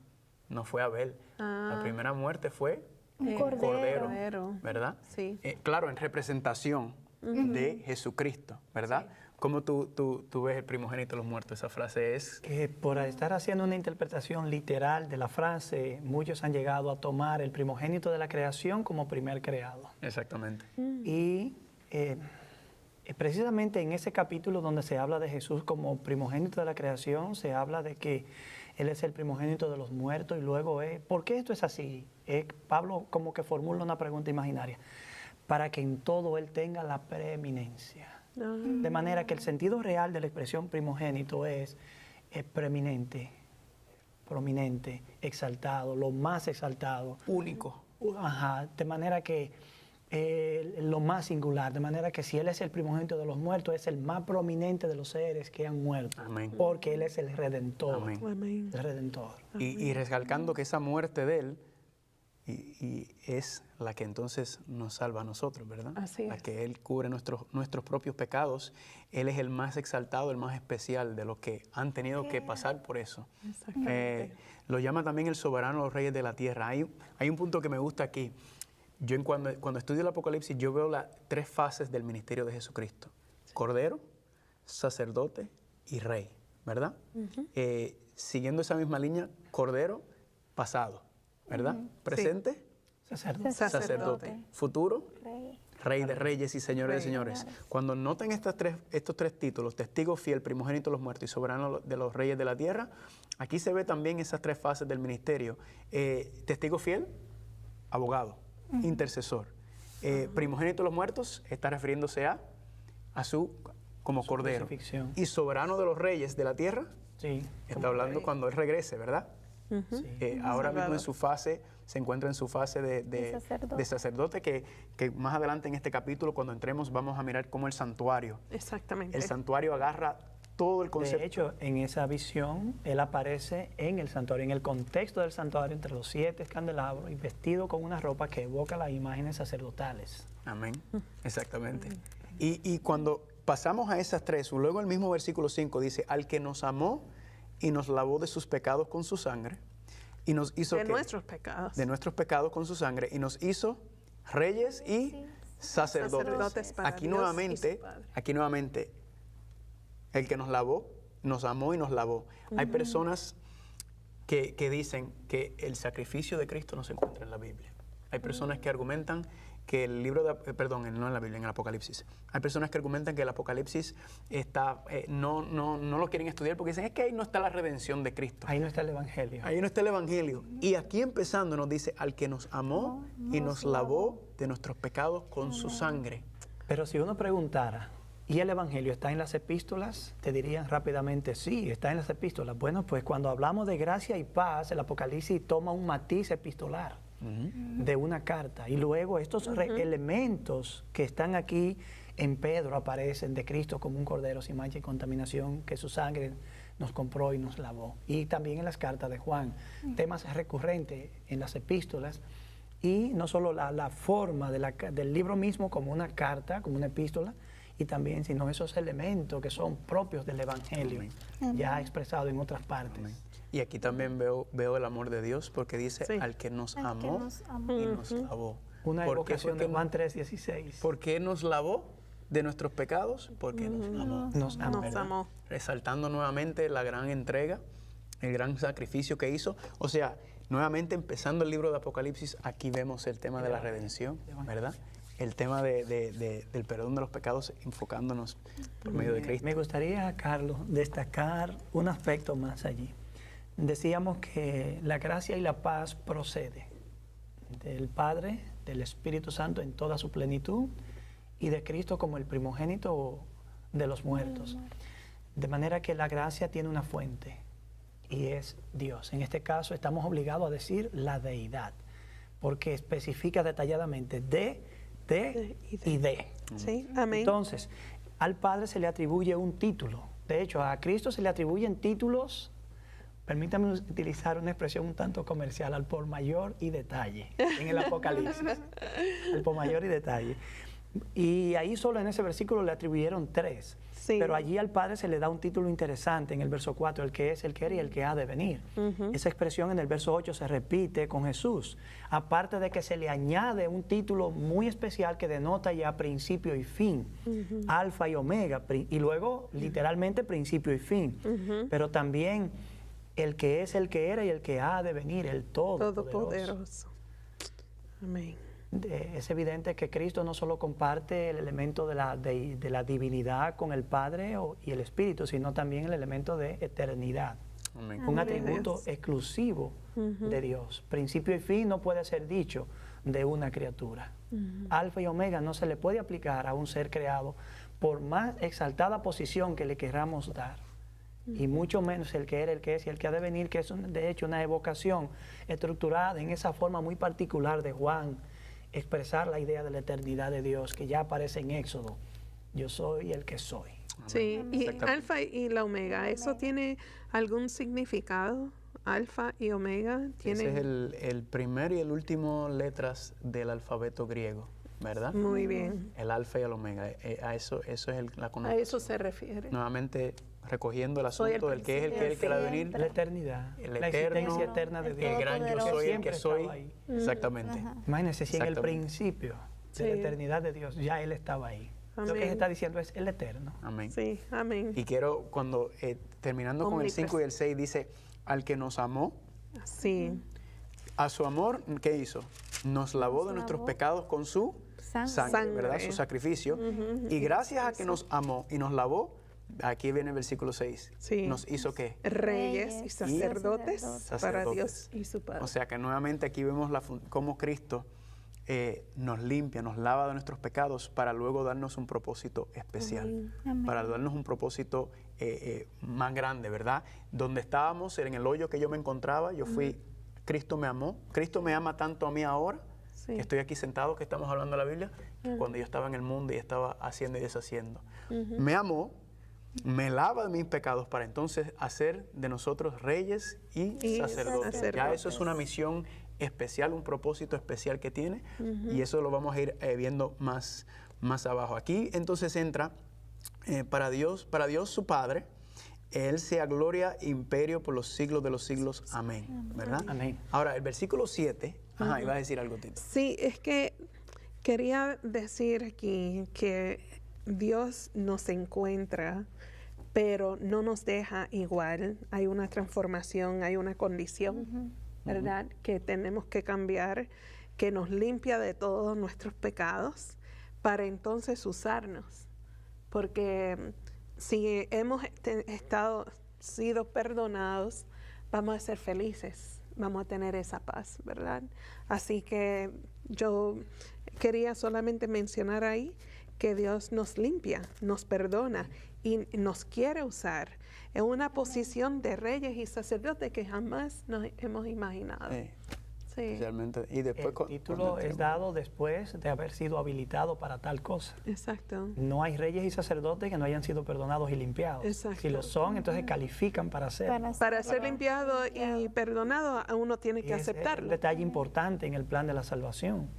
no fue Abel. La primera muerte fue
Un
Cordero.
¿verdad?
Sí.
Claro, en representación de Jesucristo, ¿verdad?
Sí.
¿Cómo tú ves el primogénito de los muertos? Esa frase es...
Que por estar haciendo una interpretación literal de la frase, muchos han llegado a tomar el primogénito de la creación como primer creado.
Exactamente.
Y precisamente en ese capítulo donde se habla de Jesús como primogénito de la creación, se habla de que Él es el primogénito de los muertos y luego ¿por qué esto es así? Pablo como que formula una pregunta imaginaria, para que en todo Él tenga la preeminencia. De manera que el sentido real de la expresión primogénito es preeminente, prominente, exaltado, lo más exaltado.
Único.
Ajá, de manera que lo más singular, de manera que si Él es el primogénito de los muertos, es el más prominente de los seres que han muerto.
Amén.
Porque Él es el Redentor.
Amén.
Amén.
El Redentor.
Y recalcando que esa muerte de Él y es la que entonces nos salva a nosotros, ¿verdad?
Así
La
es.
que Él cubre nuestros propios pecados. Él es el más exaltado, el más especial de los que han tenido que pasar por eso.
Exactamente.
Lo llama también el soberano de los reyes de la tierra. Hay un punto que me gusta aquí. Yo cuando estudio el Apocalipsis, yo veo las 3 fases del ministerio de Jesucristo. Cordero, sacerdote y rey, ¿verdad? Siguiendo esa misma línea, cordero, pasado, ¿verdad? Presente,
Sacerdote.
sacerdote. Futuro,
Rey.
Rey de reyes y señores de
Rey.
señores. Cuando noten estos 3 títulos, testigo fiel, primogénito de los muertos y soberano de los reyes de la tierra, aquí se ve también esas 3 fases del ministerio. Testigo fiel, abogado, intercesor. Primogénito de los muertos está refiriéndose a su como
Su
cordero.
crucifixión.
Y soberano de los reyes de la tierra,
Sí.
está hablando cuando Él regrese, ¿verdad?
Sí.
Ahora mismo en
Salvador.
su fase, se encuentra en su fase de sacerdote, que más adelante en este capítulo, cuando entremos, vamos a mirar cómo el santuario
Exactamente.
agarra todo el concepto.
De hecho, en esa visión, Él aparece en el santuario, en el contexto del santuario, entre los 7 candelabros y vestido con una ropa que evoca las imágenes sacerdotales.
Amén, exactamente. Y cuando pasamos a esas 3, luego el mismo versículo 5 dice, al que nos amó y nos lavó de sus pecados con su sangre, y nos hizo
de
¿qué?
nuestros pecados.
De nuestros pecados con su sangre, y nos hizo reyes y sacerdotes.
Sacerdotes para
Aquí
Dios y
nuevamente,
su Padre.
el que nos lavó, nos amó y nos lavó. Hay personas que dicen que el sacrificio de Cristo no se encuentra en la Biblia. Hay personas que argumentan que el libro de, no en la Biblia, en el Apocalipsis. Hay personas que argumentan que el Apocalipsis está, no lo quieren estudiar porque dicen, es que ahí no está la redención de Cristo.
Ahí no está el Evangelio.
Ahí no está el Evangelio. Y aquí empezando nos dice, al que nos amó y nos lavó de nuestros pecados con su sangre.
Pero si uno preguntara, ¿y el Evangelio está en las epístolas? Te dirían rápidamente, sí, está en las epístolas. Bueno, pues cuando hablamos de gracia y paz, el Apocalipsis toma un matiz epistolar de una carta. Y luego estos elementos que están aquí en Pedro aparecen de Cristo como un cordero sin mancha y contaminación, que su sangre nos compró y nos lavó. Y también en las cartas de Juan, temas recurrentes en las epístolas. Y no solo la forma del libro mismo como una carta, como una epístola, y también, sino esos elementos que son propios del Evangelio, ya expresado en otras partes.
Amén. Y aquí también veo el amor de Dios porque dice,
Sí.
al que nos
Al que
amó
nos amó.
y nos lavó.
Una
¿Por qué
evocación
fue
de
que
Juan 3:16.
¿Por qué nos lavó de nuestros pecados? Porque nos amó.
Nos amó.
Nos amó.
Resaltando nuevamente la gran entrega, el gran sacrificio que hizo. O sea, nuevamente empezando el libro de Apocalipsis, aquí vemos el tema de la redención, ¿verdad? El tema del perdón de los pecados, enfocándonos por medio de Cristo.
Me gustaría, Carlos, destacar un aspecto más allí. Decíamos que la gracia y la paz procede del Padre, del Espíritu Santo en toda su plenitud y de Cristo como el primogénito de los muertos. De manera que la gracia tiene una fuente y es Dios. En este caso estamos obligados a decir la deidad, porque especifica detalladamente de y de.
Sí, amén.
Entonces, al Padre se le atribuye un título. De hecho, a Cristo se le atribuyen títulos, permítame utilizar una expresión un tanto comercial, al por mayor y detalle, en el Apocalipsis. Al por mayor y detalle. Y ahí solo en ese versículo le atribuyeron 3.
Sí.
Pero allí al Padre se le da un título interesante en el verso 4, el que es, el que era y el que ha de venir. Esa expresión en el verso 8 se repite con Jesús, aparte de que se le añade un título muy especial que denota ya principio y fin, alfa y omega, y luego literalmente principio y fin. Pero también el que es, el que era y el que ha de venir, el Todopoderoso.
Todopoderoso. Amén.
Es evidente que Cristo no solo comparte el elemento de la divinidad con el Padre y el Espíritu, sino también el elemento de eternidad.
Amén.
Un atributo exclusivo de Dios. Principio y fin no puede ser dicho de una criatura. Alfa y omega no se le puede aplicar a un ser creado por más exaltada posición que le queramos dar. Y mucho menos el que era, el que es y el que ha de venir, que es de hecho una evocación estructurada en esa forma muy particular de Juan, expresar la idea de la eternidad de Dios, que ya aparece en Éxodo. Yo soy el que soy.
Sí, y
Exactamente.
alfa y la omega, ¿eso tiene algún significado? Alfa y omega
Ese
tienen...
es el primer y el último letras del alfabeto griego, ¿verdad?
Muy bien.
El alfa y el omega. A eso es la
A
connotación.
eso se refiere.
Nuevamente recogiendo el
Soy el
asunto del que es el que es, el que va a venir.
La eternidad,
El
la
eterno,
existencia eterna de
el
Dios.
El gran yo
Todopoderoso.
soy, el
Siempre
que soy.
estaba ahí.
Exactamente.
Imagínense si en el
Exactamente.
principio
Sí.
de la eternidad de Dios ya Él estaba ahí. Lo que
Amén.
se está diciendo es el eterno.
Amén.
Sí, amén.
Y quiero, cuando terminando con el 5 y el 6, dice, al que nos amó,
Sí,
a su amor, ¿qué hizo? Nos lavó de nuestros
lavó.
pecados con su
Sangre.
¿verdad?
Sangre.
Su sacrificio. Y gracias a que nos amó y nos lavó, aquí viene el versículo 6,
Sí.
nos hizo ¿qué?
reyes y
Reyes y
sacerdotes
sacerdotes.
para
Sacerdotes.
Dios y su Padre.
O sea que nuevamente aquí vemos cómo Cristo nos limpia, nos lava de nuestros pecados para luego darnos un propósito especial,
Amén.
para darnos un propósito más grande, ¿verdad? Donde estábamos, en el hoyo que yo me encontraba, yo fui, Cristo me amó, Cristo me ama tanto a mí ahora,
Sí.
que estoy aquí sentado, que estamos hablando de la Biblia, que cuando yo estaba en el mundo y estaba haciendo y deshaciendo. Me amó, me lava de mis pecados para entonces hacer de nosotros reyes y sacerdotes. Ya eso es una misión especial, un propósito especial que tiene, y eso lo vamos a ir viendo más abajo. Aquí entonces entra para Dios su Padre, Él sea gloria e imperio por los siglos de los siglos. Amén. ¿Verdad?
Amén.
Ahora, el versículo 7, iba a decir algo, Tito.
Sí, es que quería decir aquí que Dios nos encuentra, pero no nos deja igual. Hay una transformación, hay una condición, ¿verdad? Que tenemos que cambiar, que nos limpia de todos nuestros pecados para entonces usarnos. Porque si hemos sido perdonados, vamos a ser felices, vamos a tener esa paz, ¿verdad? Así que yo quería solamente mencionar ahí que Dios nos limpia, nos perdona y nos quiere usar en una posición de reyes y sacerdotes que jamás nos hemos imaginado. Sí.
Especialmente. Y después
El título es dado después de haber sido habilitado para tal cosa.
Exacto.
No hay reyes y sacerdotes que no hayan sido perdonados y limpiados.
Exacto.
Si lo son, entonces califican para ser.
Para ser limpiado y perdonado, uno tiene que
Es un
aceptarlo.
detalle importante en el plan de la salvación.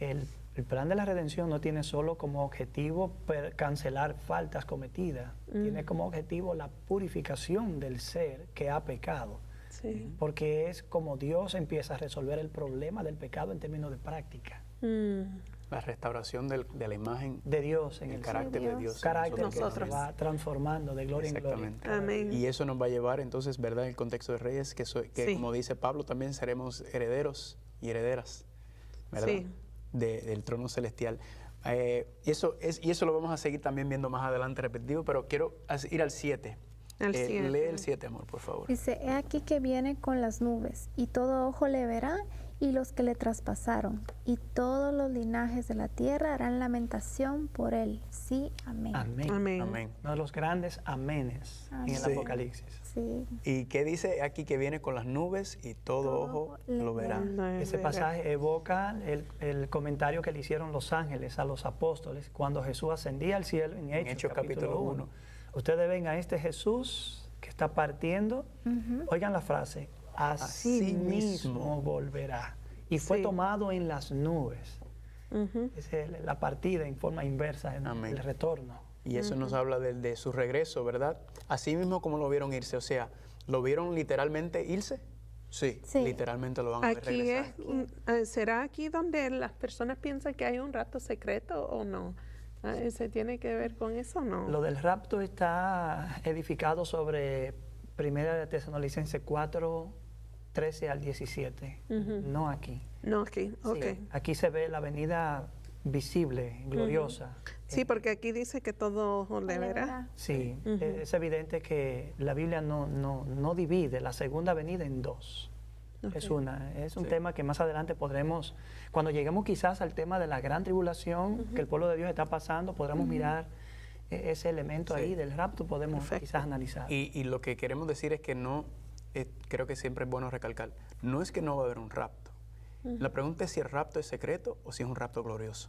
El plan de la redención no tiene solo como objetivo cancelar faltas cometidas, tiene como objetivo la purificación del ser que ha pecado.
Sí.
Porque es como Dios empieza a resolver el problema del pecado en términos de práctica.
la restauración de la imagen,
De Dios en
el
el
carácter de Dios. en
carácter
nosotros.
que se va transformando de gloria en gloria.
Exactamente.
Amén.
Y eso nos va a llevar entonces, ¿verdad? En el contexto de reyes, que
Sí.
como dice Pablo, también seremos herederos y herederas, ¿verdad?
Sí.
Del trono celestial. Y eso lo vamos a seguir también viendo más adelante repetido, pero quiero ir al 7.
El 7.
Lee el 7, amor, por favor.
Dice, he aquí que viene con las nubes, y todo ojo le verá, y los que le traspasaron, y todos los linajes de la tierra harán lamentación por él. Sí, amén.
Amén.
Amén.
Amén.
Uno de los grandes amenes en el
Sí.
Apocalipsis.
Sí.
¿Y qué dice aquí que viene con las nubes y todo ojo lo verá?
Ese pasaje evoca el comentario que le hicieron los ángeles a los apóstoles cuando Jesús ascendía al cielo en Hechos capítulo 1. Ustedes ven a este Jesús que está partiendo. Oigan la frase, así mismo volverá. Y fue
Sí.
tomado en las nubes. Es la partida en forma inversa, en
Amén.
el retorno.
Y eso nos habla de su regreso, ¿verdad? Así mismo como lo vieron irse, o sea, ¿lo vieron literalmente irse? Sí,
Sí.
literalmente lo van a ver
Aquí
regresar.
¿será aquí donde las personas piensan que hay un rapto secreto o no? ¿Se tiene que ver con eso o no?
Lo del rapto está edificado sobre 1 de Tesalonicenses 4, 13 al 17, no aquí.
No, aquí, ok.
Sí, aquí se ve la venida visible, gloriosa.
Sí, porque aquí dice que todo ojo le verá.
Sí, es evidente que la Biblia no divide la segunda venida en dos. Es un tema que más adelante podremos, cuando lleguemos quizás al tema de la gran tribulación que el pueblo de Dios está pasando, podremos mirar ese elemento ahí del rapto, podemos quizás analizar.
Y lo que queremos decir es que no, creo que siempre es bueno recalcar, no es que no va a haber un rapto. La pregunta es si el rapto es secreto o si es un rapto glorioso.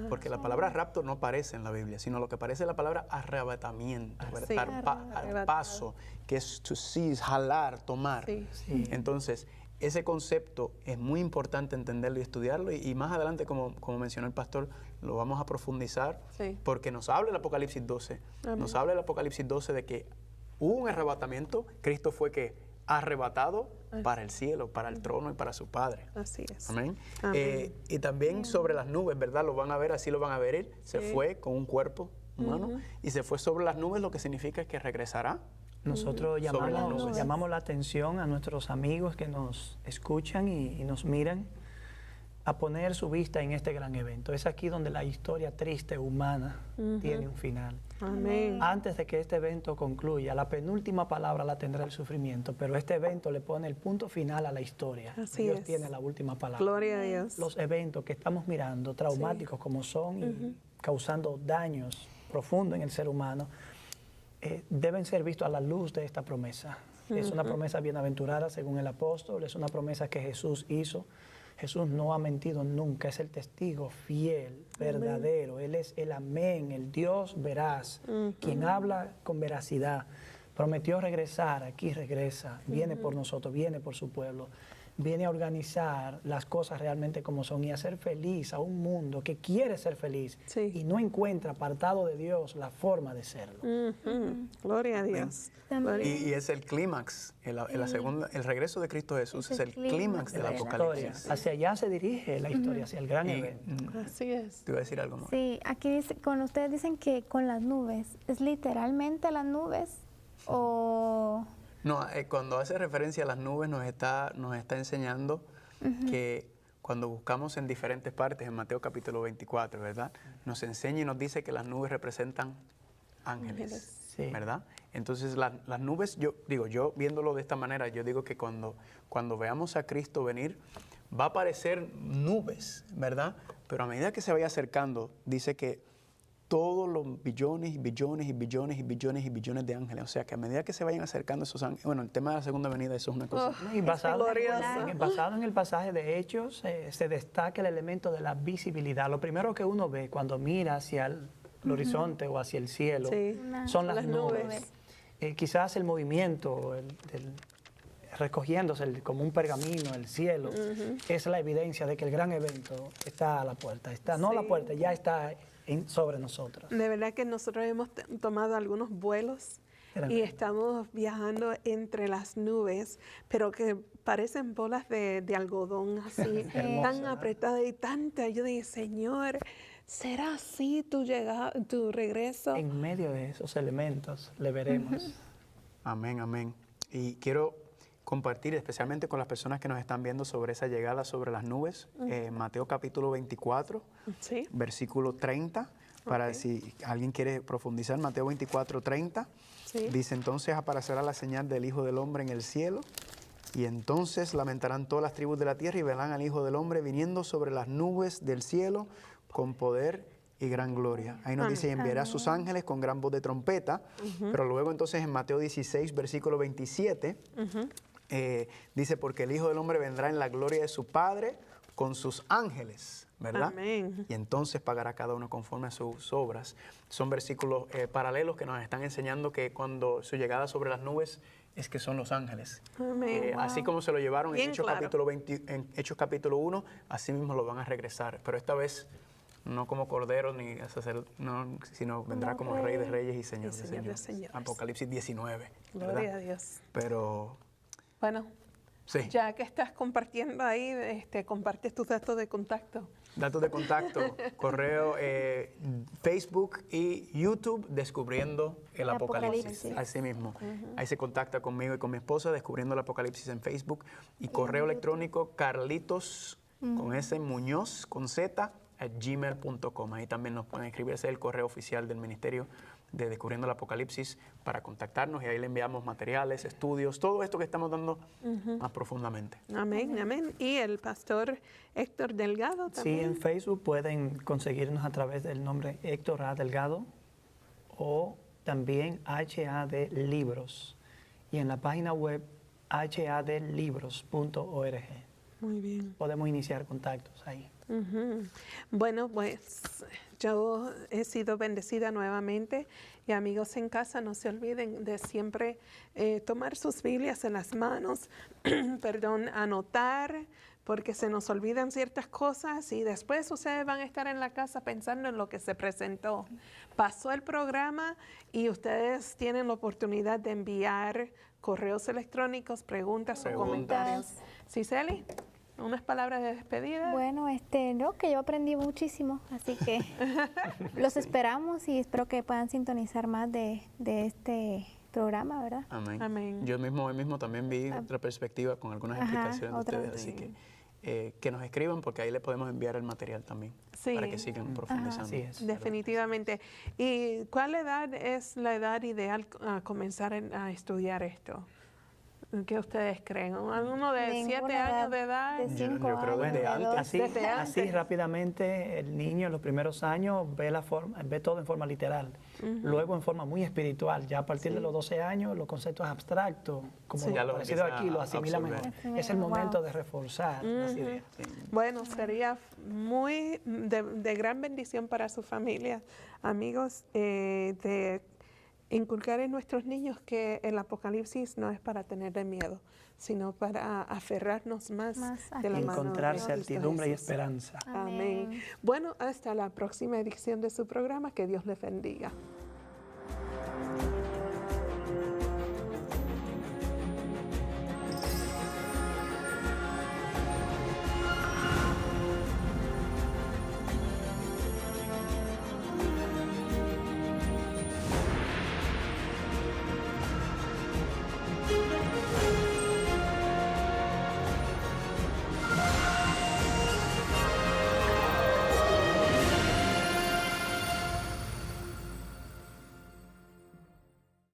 Porque la palabra rapto no aparece en la Biblia, sino lo que aparece es la palabra arrebatamiento, ¿verdad?
Sí,
Al paso, que es to seize, jalar, tomar.
Sí.
Sí.
Entonces, ese concepto es muy importante entenderlo y estudiarlo, y más adelante, como mencionó el pastor, lo vamos a profundizar,
Sí.
porque nos habla el Apocalipsis 12.
Amén.
Nos habla el Apocalipsis 12 de que hubo un arrebatamiento, Cristo fue que arrebatado para el cielo, para el trono y para su Padre.
Así es.
Amén.
Amén.
Y también sobre las nubes, ¿verdad? Lo van a ver, así lo van a ver él. Se
Sí.
fue con un cuerpo humano y se fue sobre las nubes, lo que significa que regresará.
Nosotros
Sobre las nubes.
llamamos la atención a nuestros amigos que nos escuchan y nos miran a poner su vista en este gran evento. Es aquí donde la historia triste humana tiene un final.
Amén.
Antes de que este evento concluya, la penúltima palabra la tendrá el sufrimiento, pero este evento le pone el punto final a la historia.
Así
Dios
es.
tiene la última palabra.
Gloria a Dios.
Los eventos que estamos mirando, traumáticos como son y causando daños profundos en el ser humano, deben ser vistos a la luz de esta promesa. Es una promesa bienaventurada según el apóstol, es una promesa que Jesús hizo. Jesús no ha mentido nunca, es el testigo fiel, verdadero. Él es el amén, el Dios veraz, quien habla con veracidad. Prometió regresar, aquí regresa, viene por nosotros, viene por su pueblo. Viene a organizar las cosas realmente como son y a hacer feliz a un mundo que quiere ser feliz
Sí.
y no encuentra apartado de Dios la forma de serlo.
Gloria a Dios.
También.
Y es el clímax, el regreso de Cristo Jesús es el clímax del
de la
Historia.
Apocalipsis.
Hacia allá se dirige la historia, hacia el gran evento.
Así es.
Te iba a decir algo más.
Sí, aquí dice, cuando ustedes dicen que con las nubes, ¿es literalmente las nubes o...?
No, cuando hace referencia a las nubes nos está enseñando que cuando buscamos en diferentes partes, en Mateo capítulo 24, ¿verdad? Nos enseña y nos dice que las nubes representan ángeles,
Sí.
¿verdad? Entonces las nubes, yo viéndolo de esta manera, yo digo que cuando veamos a Cristo venir, va a aparecer nubes, ¿verdad? Pero a medida que se vaya acercando, dice que todos los billones y billones y billones y billones y billones de ángeles. O sea, que a medida que se vayan acercando esos ángeles, bueno, el tema de la segunda venida, eso es una cosa.
Y basado
glorioso.
basado en el pasaje de Hechos, se destaca el elemento de la visibilidad. Lo primero que uno ve cuando mira hacia el horizonte o hacia el cielo
Sí.
son las
Las
nubes.
nubes.
Quizás el movimiento, recogiéndose como un pergamino, el cielo, es la evidencia de que el gran evento está a la puerta. No a la puerta, ya está sobre nosotros.
De verdad que nosotros hemos tomado algunos vuelos y estamos viajando entre las nubes, pero que parecen bolas de algodón así, tan apretadas y tanta. Yo dije, Señor, ¿será así tu regreso?
En medio de esos elementos le veremos.
Amén, amén. Y quiero compartir especialmente con las personas que nos están viendo sobre esa llegada sobre las nubes, Mateo capítulo 24,
Sí.
versículo 30. para
Ok.
si alguien quiere profundizar. Mateo 24:30
Sí.
dice, entonces aparecerá la señal del Hijo del Hombre en el cielo, y entonces lamentarán todas las tribus de la tierra y verán al Hijo del Hombre viniendo sobre las nubes del cielo con poder y gran gloria. Ahí nos dice, y enviará a sus ángeles con gran voz de trompeta, pero luego entonces en Mateo 16, versículo 27, dice, porque el Hijo del Hombre vendrá en la gloria de su Padre con sus ángeles, ¿verdad?
Amén.
Y entonces pagará cada uno conforme a sus obras. Son versículos paralelos que nos están enseñando que cuando su llegada sobre las nubes es que son los ángeles.
Amén.
Así como se lo llevaron
Bien
en Hechos,
claro.
capítulo 20, en Hechos capítulo 1, así mismo lo van a regresar. Pero esta vez no como cordero ni no, sino vendrá como Rey de Reyes y Señor de
Señor de
Señores.
señores.
Apocalipsis 19.
Gloria
¿verdad?
a Dios.
Pero
Bueno,
sí.
ya que estás compartiendo ahí, compartes tus datos de contacto.
Datos de contacto, correo, Facebook y YouTube, Descubriendo el Apocalipsis.
Apocalipsis.
Así mismo. Ahí se contacta conmigo y con mi esposa, Descubriendo el Apocalipsis en Facebook. Y correo electrónico, Carlitos, con S, Muñoz, con Z, @gmail.com. Ahí también nos pueden escribir. Ese es el correo oficial del Ministerio de Descubriendo el Apocalipsis para contactarnos, y ahí le enviamos materiales, estudios, todo esto que estamos dando más profundamente.
Amén, amén. Y el pastor Héctor Delgado
Sí,
también.
en Facebook pueden conseguirnos a través del nombre Héctor A. Delgado o también HAD Libros. Y en la página web hadlibros.org.
Muy bien.
Podemos iniciar contactos ahí.
Ujú. Bueno, pues yo he sido bendecida nuevamente, y amigos en casa, no se olviden de siempre tomar sus Biblias en las manos, perdón, anotar, porque se nos olvidan ciertas cosas y después ustedes van a estar en la casa pensando en lo que se presentó. Pasó el programa y ustedes tienen la oportunidad de enviar correos electrónicos, preguntas o comentarios. Cicely, unas palabras de despedida.
Bueno, no, que yo aprendí muchísimo, así que los esperamos y espero que puedan sintonizar más de este programa, ¿verdad?
Amén.
Amén.
Yo hoy mismo también vi otra perspectiva con algunas
Ajá,
explicaciones de
otra.
ustedes, así que nos escriban, porque ahí le podemos enviar el material también,
Sí.
para que sigan profundizando.
Así es.
Definitivamente. ¿Y cuál edad es la edad ideal a comenzar a estudiar esto? ¿Qué ustedes creen? ¿Alguno de
Ninguna
7
edad
años de edad?
de
Yo
5
creo
años,
desde
de
antes.
12.
Así,
Desde
así
antes.
rápidamente el niño en los primeros años ve todo en forma literal, luego en forma muy espiritual. Ya a partir de los 12 años los conceptos abstractos, como
Sí.
lo
Ya lo
parecido
empieza
aquí, lo
a
asimila mejor.
absorber.
Es el
Wow.
momento de reforzar las ideas.
Bueno, sería muy de gran bendición para su familia, amigos, de inculcar en nuestros niños que el Apocalipsis no es para tenerle miedo, sino para aferrarnos más
Más
de la mano
Encontrar
de Cristo
certidumbre y
Jesús.
esperanza.
Amén. Bueno, hasta la próxima edición de su programa. Que Dios les bendiga.